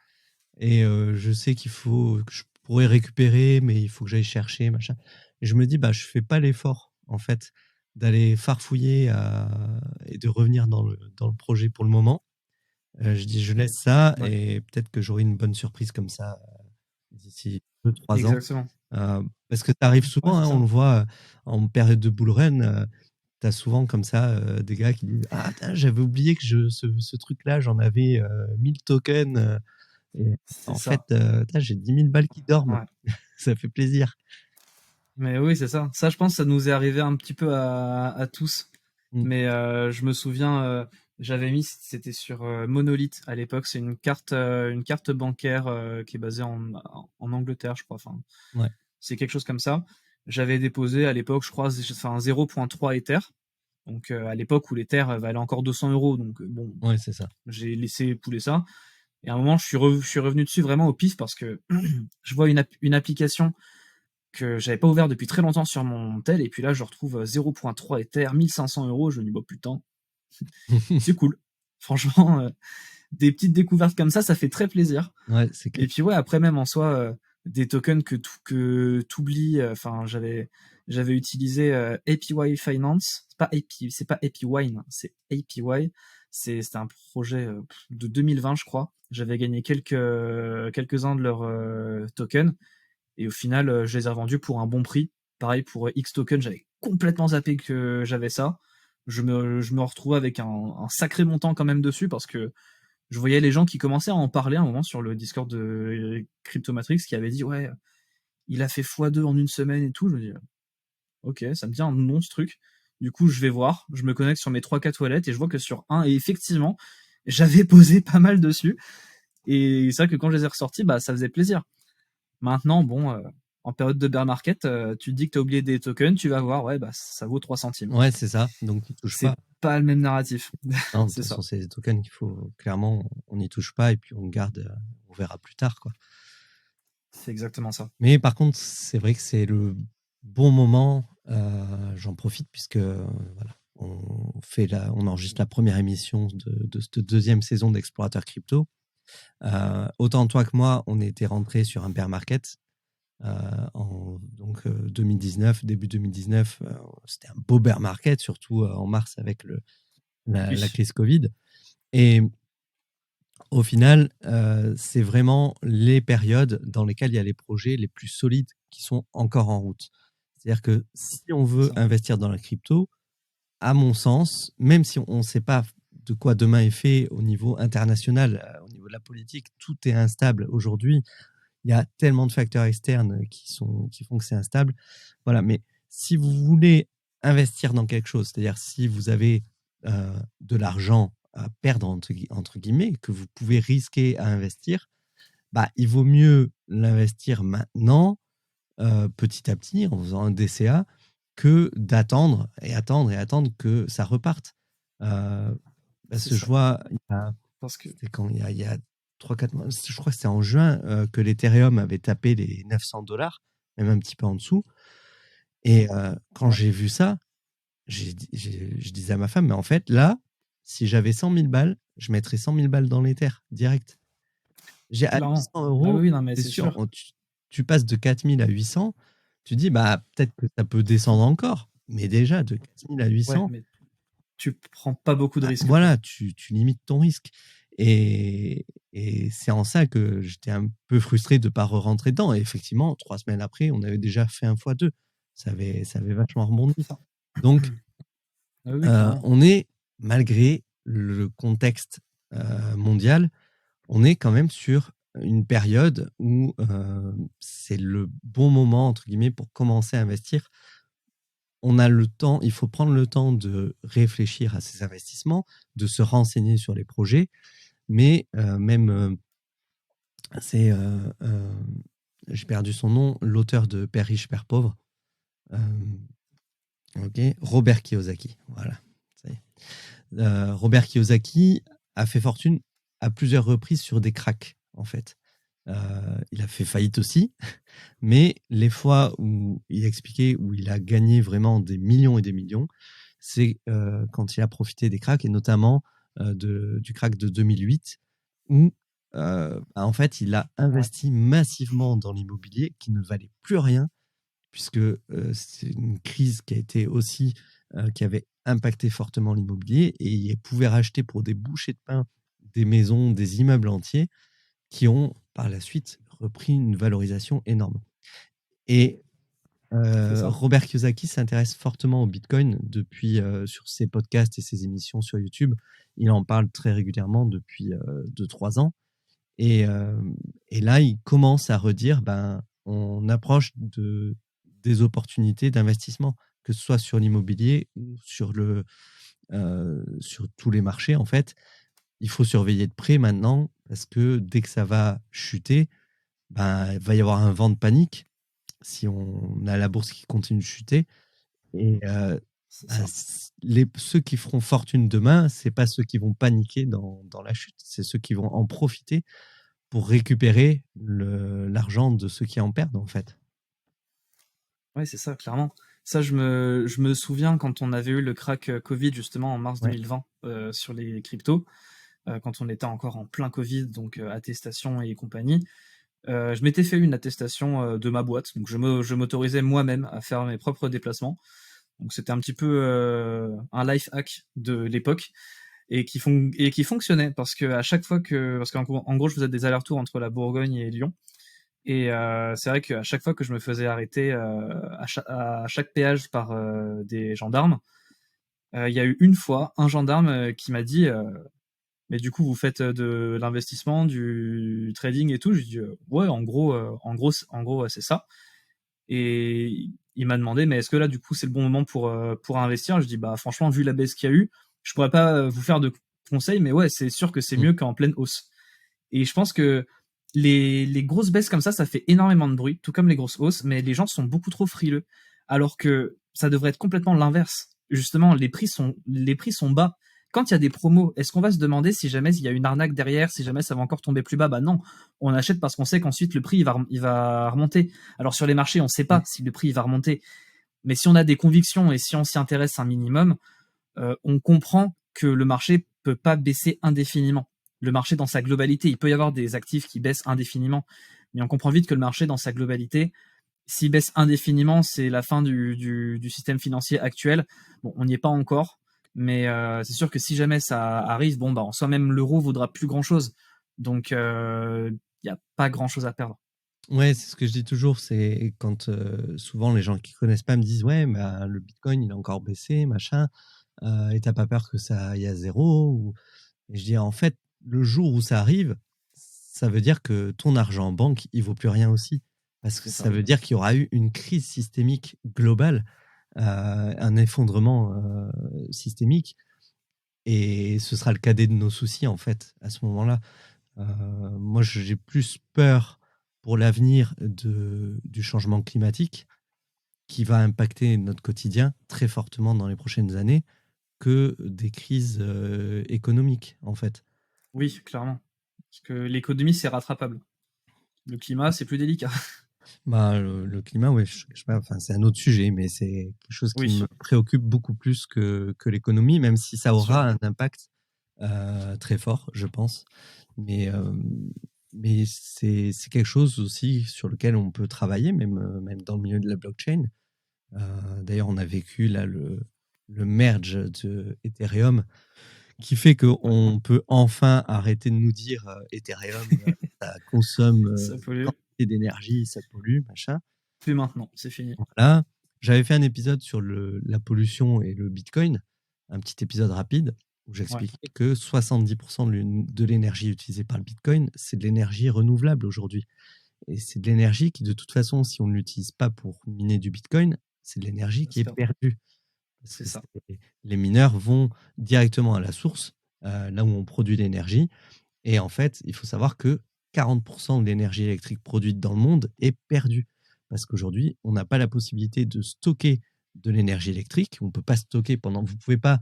Et je sais que je pourrais récupérer, mais il faut que j'aille chercher, machin. Et je me dis, bah, je fais pas l'effort, en fait, d'aller farfouiller et de revenir dans le projet pour le moment. Je dis, je laisse ça et peut-être que j'aurai une bonne surprise comme ça d'ici 2-3 ans. Exactement. Parce que ça arrive souvent, Ouais, c'est on ça. le voit en période de bull run, tu as souvent comme ça des gars qui disent, ah, j'avais oublié que ce truc-là, j'en avais 1000 tokens. Et en fait, j'ai 10 000 balles qui dorment. Ouais. Ça fait plaisir. Mais oui, c'est ça. Ça, je pense, ça nous est arrivé un petit peu à tous. Mais je me souviens, j'avais mis, c'était sur Monolith à l'époque. C'est une carte bancaire qui est basée en Angleterre, je crois. Enfin, ouais. C'est quelque chose comme ça. J'avais déposé à l'époque, je crois, un 0.3 Ether. Donc à l'époque où l'Ether valait encore 200 €. Donc bon, ouais, c'est ça. J'ai laissé pouler ça. Et à un moment, je suis revenu dessus vraiment au pif parce que je vois une application que j'avais pas ouvert depuis très longtemps sur mon tel, et puis là je retrouve 0.3 Ether, 1500 €. Je me dis, bah putain, c'est cool. Franchement, des petites découvertes comme ça fait très plaisir. Ouais, c'est clair. Et puis ouais, après même en soi, des tokens que t'oublies, enfin j'avais utilisé APY Finance, c'est pas APY, c'est APY. C'était un projet de 2020, je crois. J'avais gagné quelques-uns de leurs tokens. Et au final, je les ai revendus pour un bon prix. Pareil pour X token, j'avais complètement zappé que j'avais ça. Je me retrouvais avec un sacré montant quand même dessus parce que je voyais les gens qui commençaient à en parler à un moment sur le Discord de Cryptomatrix qui avait dit ouais, il a fait x2 en une semaine et tout. Je me dis ok, ça me dit un nom ce truc. Du coup, je vais voir, je me connecte sur mes 3-4 wallets et je vois que sur un, et effectivement, j'avais posé pas mal dessus. Et c'est vrai que quand je les ai ressortis, bah ça faisait plaisir. Maintenant, bon, en période de bear market, tu te dis que tu as oublié des tokens, tu vas voir, ouais, bah ça vaut 3 centimes. Ouais, c'est ça. Donc, tu touches pas. C'est pas le même narratif. Non, de C'est toute ça. façon, c'est des tokens qu'il faut, clairement, on n'y touche pas et puis on garde, on verra plus tard, quoi. C'est exactement ça. Mais par contre, c'est vrai que c'est le bon moment. J'en profite puisque voilà, on enregistre la première émission de cette deuxième saison d'Explorateur Crypto. Autant toi que moi, on était rentré sur un bear market en 2019, début 2019. C'était un beau bear market, surtout en mars avec la crise Covid. Et au final, c'est vraiment les périodes dans lesquelles il y a les projets les plus solides qui sont encore en route. C'est-à-dire que si on veut investir dans la crypto, à mon sens, même si on ne sait pas de quoi demain est fait au niveau international, au niveau de la politique, tout est instable aujourd'hui. Il y a tellement de facteurs externes qui font que c'est instable. Voilà, mais si vous voulez investir dans quelque chose, c'est-à-dire si vous avez de l'argent à perdre, entre guillemets, que vous pouvez risquer à investir, bah, il vaut mieux l'investir maintenant petit à petit en faisant un DCA que d'attendre et attendre et attendre que ça reparte. Parce que je vois, Parce que c'était quand il y a 3-4 mois, je crois que c'était en juin que l'Ethereum avait tapé les $900, même un petit peu en dessous. Et quand j'ai vu ça, je disais à ma femme, mais en fait, là, si j'avais 100 000 balles, je mettrais 100 000 balles dans l'Ether, direct. J'ai à clairement. 800 Ah euros, oui, non, mais c'est c'est sûr, sûr. tu passes de 4 000 à 800, tu dis, bah, peut-être que ça peut descendre encore. Mais déjà, de 4 000 à Ouais, 800, mais tu prends pas beaucoup de risques, quoi. voilà, tu limites ton risque. Et c'est en ça que j'étais un peu frustré de ne pas re-rentrer dedans. Et effectivement, 3 semaines après, on avait déjà fait un x2. Ça avait vachement rebondi. Ça. Donc, Ah oui, clairement. on est, malgré le contexte mondial, on est quand même sur une période où c'est le bon moment, entre guillemets, pour commencer à investir. On a le temps, il faut prendre le temps de réfléchir à ces investissements, de se renseigner sur les projets, mais c'est, j'ai perdu son nom, l'auteur de Père riche, Père pauvre, Robert Kiyosaki, voilà. Ça y est. Robert Kiyosaki a fait fortune à plusieurs reprises sur des cracks, en fait. Il a fait faillite aussi, mais les fois où il expliquait, où il a gagné vraiment des millions et des millions, c'est quand il a profité des cracks, et notamment du crack de 2008, où en fait, il a investi massivement dans l'immobilier qui ne valait plus rien, puisque c'est une crise qui a été aussi, qui avait impacté fortement l'immobilier, et il pouvait racheter pour des bouchées de pain des maisons, des immeubles entiers, qui ont par la suite repris une valorisation énorme. Et Robert Kiyosaki s'intéresse fortement au Bitcoin depuis sur ses podcasts et ses émissions sur YouTube. Il en parle très régulièrement depuis 2-3 ans. Et là, il commence à redire, on approche des opportunités d'investissement, que ce soit sur l'immobilier ou sur tous les marchés, en fait. Il faut surveiller de près maintenant, parce que dès que ça va chuter, il va y avoir un vent de panique si on a la bourse qui continue de chuter. Et ceux qui feront fortune demain, c'est pas ceux qui vont paniquer dans la chute, c'est ceux qui vont en profiter pour récupérer l'argent de ceux qui en perdent, en fait. Ouais, c'est ça, clairement. Ça, je me souviens quand on avait eu le crack Covid, justement, en mars 2020, sur les cryptos, quand on était encore en plein Covid, donc attestation et compagnie. Je m'étais fait une attestation de ma boîte, donc je m'autorisais moi-même à faire mes propres déplacements. Donc c'était un petit peu un life hack de l'époque et qui fonctionnait parce que à chaque fois parce qu'en gros je faisais des allers-retours entre la Bourgogne et Lyon et c'est vrai qu'à chaque fois que je me faisais arrêter à chaque péage par des gendarmes, il y a eu une fois un gendarme qui m'a dit mais du coup vous faites de l'investissement, du trading et tout. Je dis ouais, en gros c'est ça. Et il m'a demandé, mais est-ce que là, du coup, c'est le bon moment pour investir? Je dis, bah, franchement, vu la baisse qu'il y a eu, je pourrais pas vous faire de conseils, mais ouais, c'est sûr que c'est mieux qu'en pleine hausse. Et je pense que les grosses baisses comme ça fait énormément de bruit, tout comme les grosses hausses, mais les gens sont beaucoup trop frileux. Alors que ça devrait être complètement l'inverse. Justement, les prix sont bas. Quand il y a des promos, est-ce qu'on va se demander si jamais il y a une arnaque derrière, si jamais ça va encore tomber plus bas? Bah non, on achète parce qu'on sait qu'ensuite le prix il va remonter. Alors sur les marchés, on ne sait pas si le prix il va remonter, mais si on a des convictions et si on s'y intéresse un minimum, on comprend que le marché peut pas baisser indéfiniment. Le marché dans sa globalité, il peut y avoir des actifs qui baissent indéfiniment, mais on comprend vite que le marché dans sa globalité, s'il baisse indéfiniment, c'est la fin du système financier actuel. Bon, on n'y est pas encore, mais c'est sûr que si jamais ça arrive, bon, bah, en soi même l'euro vaudra plus grand-chose. Donc, il n'y a pas grand-chose à perdre. Ouais, c'est ce que je dis toujours, c'est quand souvent les gens qui connaissent pas me disent ouais, le Bitcoin il a encore baissé, machin, et t'as pas peur que ça aille à zéro Et je dis en fait, le jour où ça arrive, ça veut dire que ton argent en banque, il vaut plus rien aussi. Parce que ça veut dire qu'il y aura eu une crise systémique globale, un effondrement systémique, et ce sera le cadet de nos soucis en fait à ce moment-là. Moi, j'ai plus peur pour l'avenir du changement climatique qui va impacter notre quotidien très fortement dans les prochaines années que des crises économiques, en fait. Oui, clairement. Parce que l'économie, c'est rattrapable. Le climat, c'est plus délicat. Le climat, ouais, je sais pas, enfin, c'est un autre sujet, mais c'est quelque chose qui Oui, me préoccupe beaucoup plus que l'économie, même si ça bien sûr. aura un impact très fort, je pense. Mais c'est quelque chose aussi sur lequel on peut travailler, même dans le milieu de la blockchain. D'ailleurs, on a vécu là le merge de Ethereum qui fait qu'on peut enfin arrêter de nous dire Ethereum, ça consomme Ça pollue. quantité d'énergie, ça pollue, machin. Plus maintenant, c'est fini. Voilà. J'avais fait un épisode sur la pollution et le Bitcoin, un petit épisode rapide où j'expliquais que 70% de l'énergie utilisée par le Bitcoin, c'est de l'énergie renouvelable aujourd'hui. Et c'est de l'énergie qui, de toute façon, si on ne l'utilise pas pour miner du Bitcoin, c'est de l'énergie qui est perdue. Parce C'est que ça. les mineurs vont directement à la source, là où on produit l'énergie. Et en fait, il faut savoir que 40% de l'énergie électrique produite dans le monde est perdue. Parce qu'aujourd'hui, on n'a pas la possibilité de stocker de l'énergie électrique. On ne peut pas stocker pendant. Vous ne pouvez pas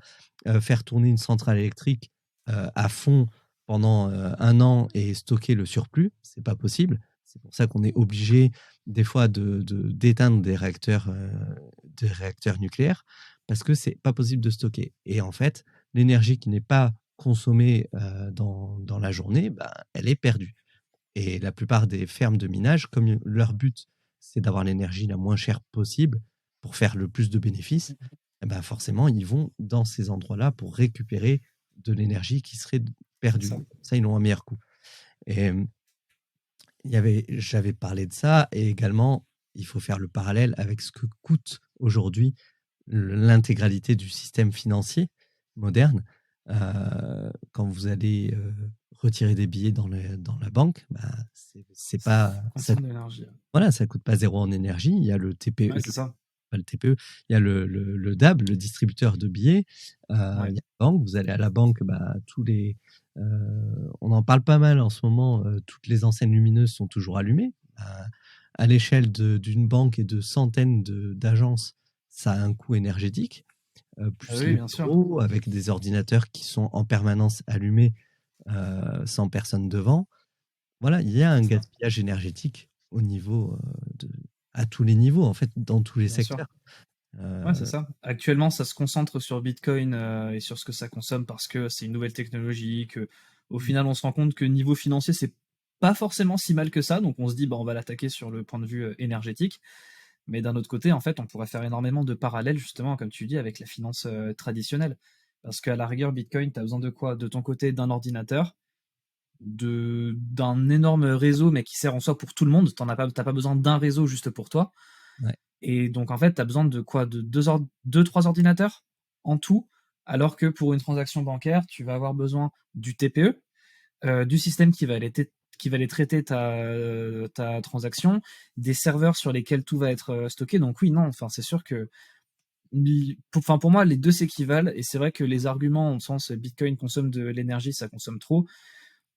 faire tourner une centrale électrique à fond pendant un an et stocker le surplus. C'est pas possible. C'est pour ça qu'on est obligé des fois d'éteindre des réacteurs nucléaires parce que c'est pas possible de stocker. Et en fait, l'énergie qui n'est pas consommée dans la journée, elle est perdue. Et la plupart des fermes de minage, comme leur but, c'est d'avoir l'énergie la moins chère possible pour faire le plus de bénéfices, forcément, ils vont dans ces endroits-là pour récupérer de l'énergie qui serait perdue. Ça, ils ont un meilleur coût. Et j'avais parlé de ça, et également, il faut faire le parallèle avec ce que coûte aujourd'hui l'intégralité du système financier moderne. Quand vous allez retirer des billets dans la banque, c'est pas ça, voilà, ça coûte pas zéro en énergie. Il y a le TPE, c'est ça. pas le TPE, il y a le DAB, le distributeur de billets. Il y a la banque. Vous allez à la banque, on en parle pas mal en ce moment. Toutes les enseignes lumineuses sont toujours allumées. À l'échelle d'une banque et de centaines d'agences, ça a un coût énergétique, plus les bureaux avec des ordinateurs qui sont en permanence allumés sans personne devant. Voilà, il y a un gaspillage énergétique au niveau à tous les niveaux, en fait, dans tous les secteurs. C'est ça. Actuellement, ça se concentre sur Bitcoin et sur ce que ça consomme parce que c'est une nouvelle technologie, que au final, on se rend compte que niveau financier, c'est pas forcément si mal que ça, donc on se dit, on va l'attaquer sur le point de vue énergétique. Mais d'un autre côté, en fait, on pourrait faire énormément de parallèles, justement, comme tu dis, avec la finance traditionnelle. Parce qu'à la rigueur, Bitcoin, tu as besoin de quoi? De ton côté, d'un ordinateur, d'un énorme réseau, mais qui sert en soi pour tout le monde. T'as pas besoin d'un réseau juste pour toi. Ouais. Et donc, en fait, tu as besoin de quoi? De 2-3 ordinateurs en tout, alors que pour une transaction bancaire, tu vas avoir besoin du TPE, du système qui va aller traiter ta transaction, des serveurs sur lesquels tout va être stocké. Donc oui, non, enfin c'est sûr que pour moi, les deux s'équivalent, et c'est vrai que les arguments, en sens Bitcoin consomme de l'énergie, ça consomme trop.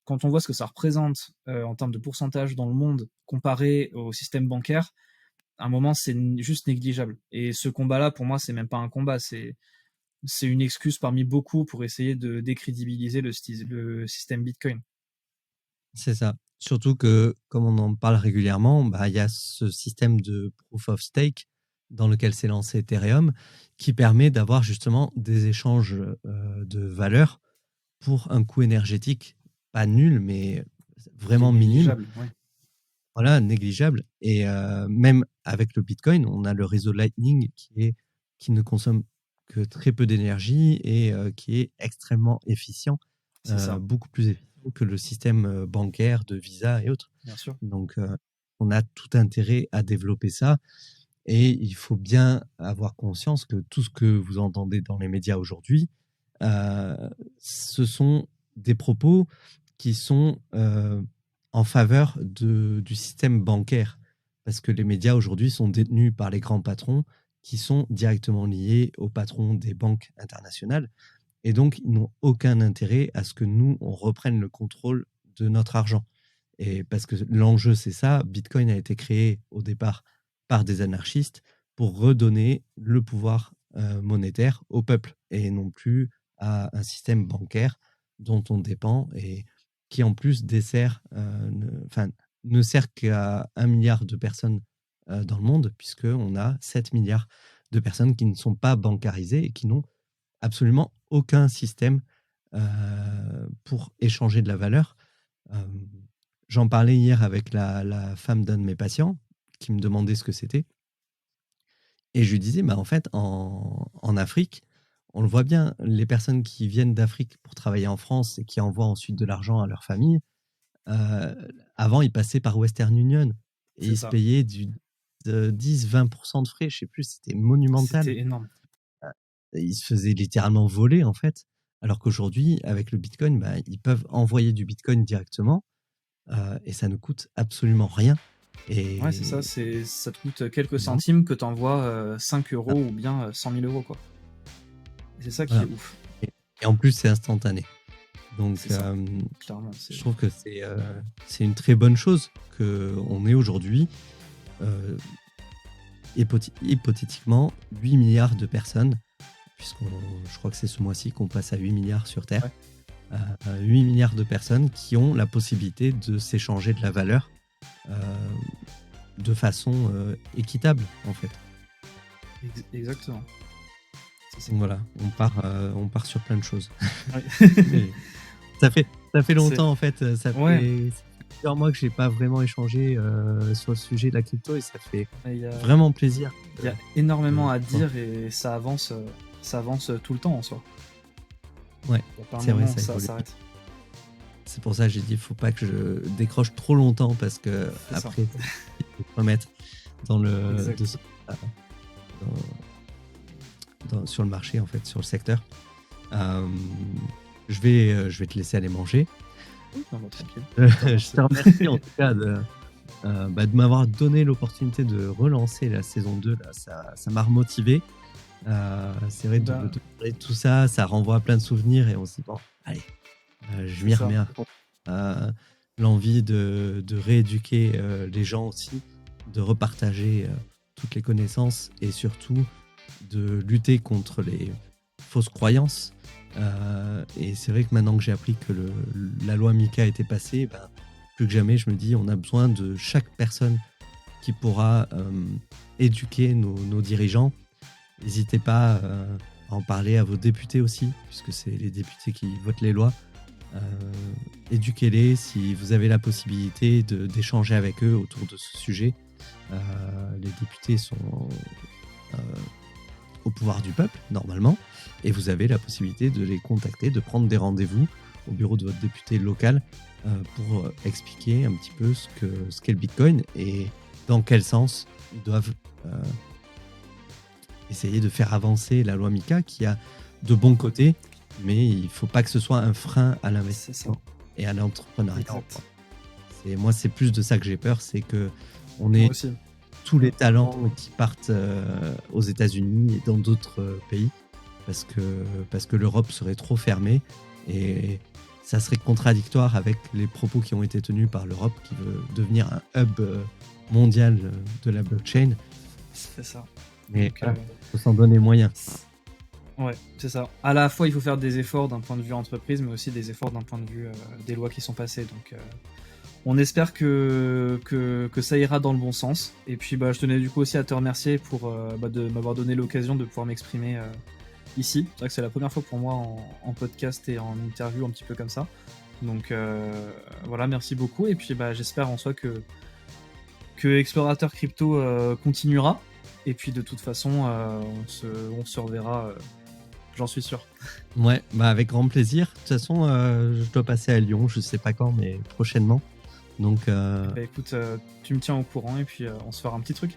Quand on voit ce que ça représente en termes de pourcentage dans le monde comparé au système bancaire, à un moment, c'est juste négligeable. Et ce combat-là, pour moi, c'est même pas un combat, c'est une excuse parmi beaucoup pour essayer de décrédibiliser le système Bitcoin. C'est ça. Surtout que, comme on en parle régulièrement, il y a ce système de proof of stake dans lequel s'est lancé Ethereum, qui permet d'avoir justement des échanges de valeurs pour un coût énergétique pas nul, mais vraiment minime. Ouais. Voilà, négligeable. Et même avec le Bitcoin, on a le réseau Lightning qui ne consomme que très peu d'énergie et qui est extrêmement efficient, beaucoup plus efficient que le système bancaire de Visa et autres. Bien sûr. Donc, on a tout intérêt à développer ça. Et il faut bien avoir conscience que tout ce que vous entendez dans les médias aujourd'hui, ce sont des propos qui sont en faveur du système bancaire. Parce que les médias aujourd'hui sont détenus par les grands patrons qui sont directement liés aux patrons des banques internationales. Et donc, ils n'ont aucun intérêt à ce que nous, on reprenne le contrôle de notre argent. Et parce que l'enjeu, c'est ça. Bitcoin a été créé au départ par des anarchistes pour redonner le pouvoir monétaire au peuple et non plus à un système bancaire dont on dépend et qui en plus dessert, ne sert qu'à 1 milliard de personnes dans le monde, puisqu'on a 7 milliards de personnes qui ne sont pas bancarisées et qui n'ont absolument aucun système pour échanger de la valeur. J'en parlais hier avec la femme d'un de mes patients qui me demandait ce que c'était. Et je lui disais, en fait, en Afrique, on le voit bien, les personnes qui viennent d'Afrique pour travailler en France et qui envoient ensuite de l'argent à leur famille, avant, ils passaient par Western Union et ils se payaient du 10-20% de frais, je sais plus, c'était monumental. C'était énorme. Ils se faisaient littéralement voler, en fait. Alors qu'aujourd'hui, avec le Bitcoin, ils peuvent envoyer du Bitcoin directement et ça ne coûte absolument rien. Et... Ouais, c'est ça, ça te coûte quelques centimes que tu envoies 5 euros ou bien 100 000 euros, quoi. Et c'est ça qui est ouf. Et en plus, c'est instantané. Donc, clairement, je trouve que c'est une très bonne chose qu'on ait aujourd'hui, hypothétiquement, 8 milliards de personnes, je crois que c'est ce mois-ci qu'on passe à 8 milliards sur Terre, 8 milliards de personnes qui ont la possibilité de s'échanger de la valeur de façon équitable, en fait. Exactement. Donc voilà, on part sur plein de choses. Ouais. Ça fait longtemps, en fait. Ça fait plusieurs mois que j'ai pas vraiment échangé sur le sujet de la crypto et ça fait vraiment plaisir. Il y a énormément à dire et ça avance tout le temps en soi. Ouais, c'est vrai, ça s'arrête. C'est pour ça que j'ai dit, faut pas que je décroche trop longtemps parce que après, il faut te remettre sur le marché, en fait, sur le secteur. Je vais te laisser aller manger. Tranquille. Je te remercie en tout cas de m'avoir donné l'opportunité de relancer la saison 2. Là, ça m'a remotivé. C'est vrai de parler de tout ça, ça renvoie à plein de souvenirs et on se dit, bon, allez, je m'y remets. L'envie de rééduquer les gens aussi, de repartager toutes les connaissances et surtout de lutter contre les fausses croyances. Et c'est vrai que maintenant que j'ai appris que la loi MiCA était passée, plus que jamais, je me dis on a besoin de chaque personne qui pourra éduquer nos dirigeants. N'hésitez pas à en parler à vos députés aussi, puisque c'est les députés qui votent les lois. Éduquez-les si vous avez la possibilité d'échanger avec eux autour de ce sujet. Les députés sont au pouvoir du peuple, normalement, et vous avez la possibilité de les contacter, de prendre des rendez-vous au bureau de votre député local pour expliquer un petit peu ce qu'est le Bitcoin et dans quel sens ils doivent essayer de faire avancer la loi MiCA qui a de bons côtés, mais il ne faut pas que ce soit un frein à l'investissement et à l'entrepreneuriat. Moi, c'est plus de ça que j'ai peur, c'est qu'on ait tous les talents qui partent aux États-Unis et dans d'autres pays, parce que l'Europe serait trop fermée et ça serait contradictoire avec les propos qui ont été tenus par l'Europe qui veut devenir un hub mondial de la blockchain. C'est ça. Mais il faut s'en donner moyens. Ouais, c'est ça. À la fois, il faut faire des efforts d'un point de vue entreprise, mais aussi des efforts d'un point de vue des lois qui sont passées. Donc, on espère que ça ira dans le bon sens. Et puis, je tenais du coup aussi à te remercier pour de m'avoir donné l'occasion de pouvoir m'exprimer ici. C'est vrai que c'est la première fois pour moi en podcast et en interview un petit peu comme ça. Donc, voilà, merci beaucoup. Et puis, j'espère en soi que Explorateur Crypto continuera. Et puis, de toute façon, on se reverra. J'en suis sûr. Ouais, avec grand plaisir. De toute façon, je dois passer à Lyon, je sais pas quand, mais prochainement. Donc, écoute, tu me tiens au courant et puis on se fera un petit truc.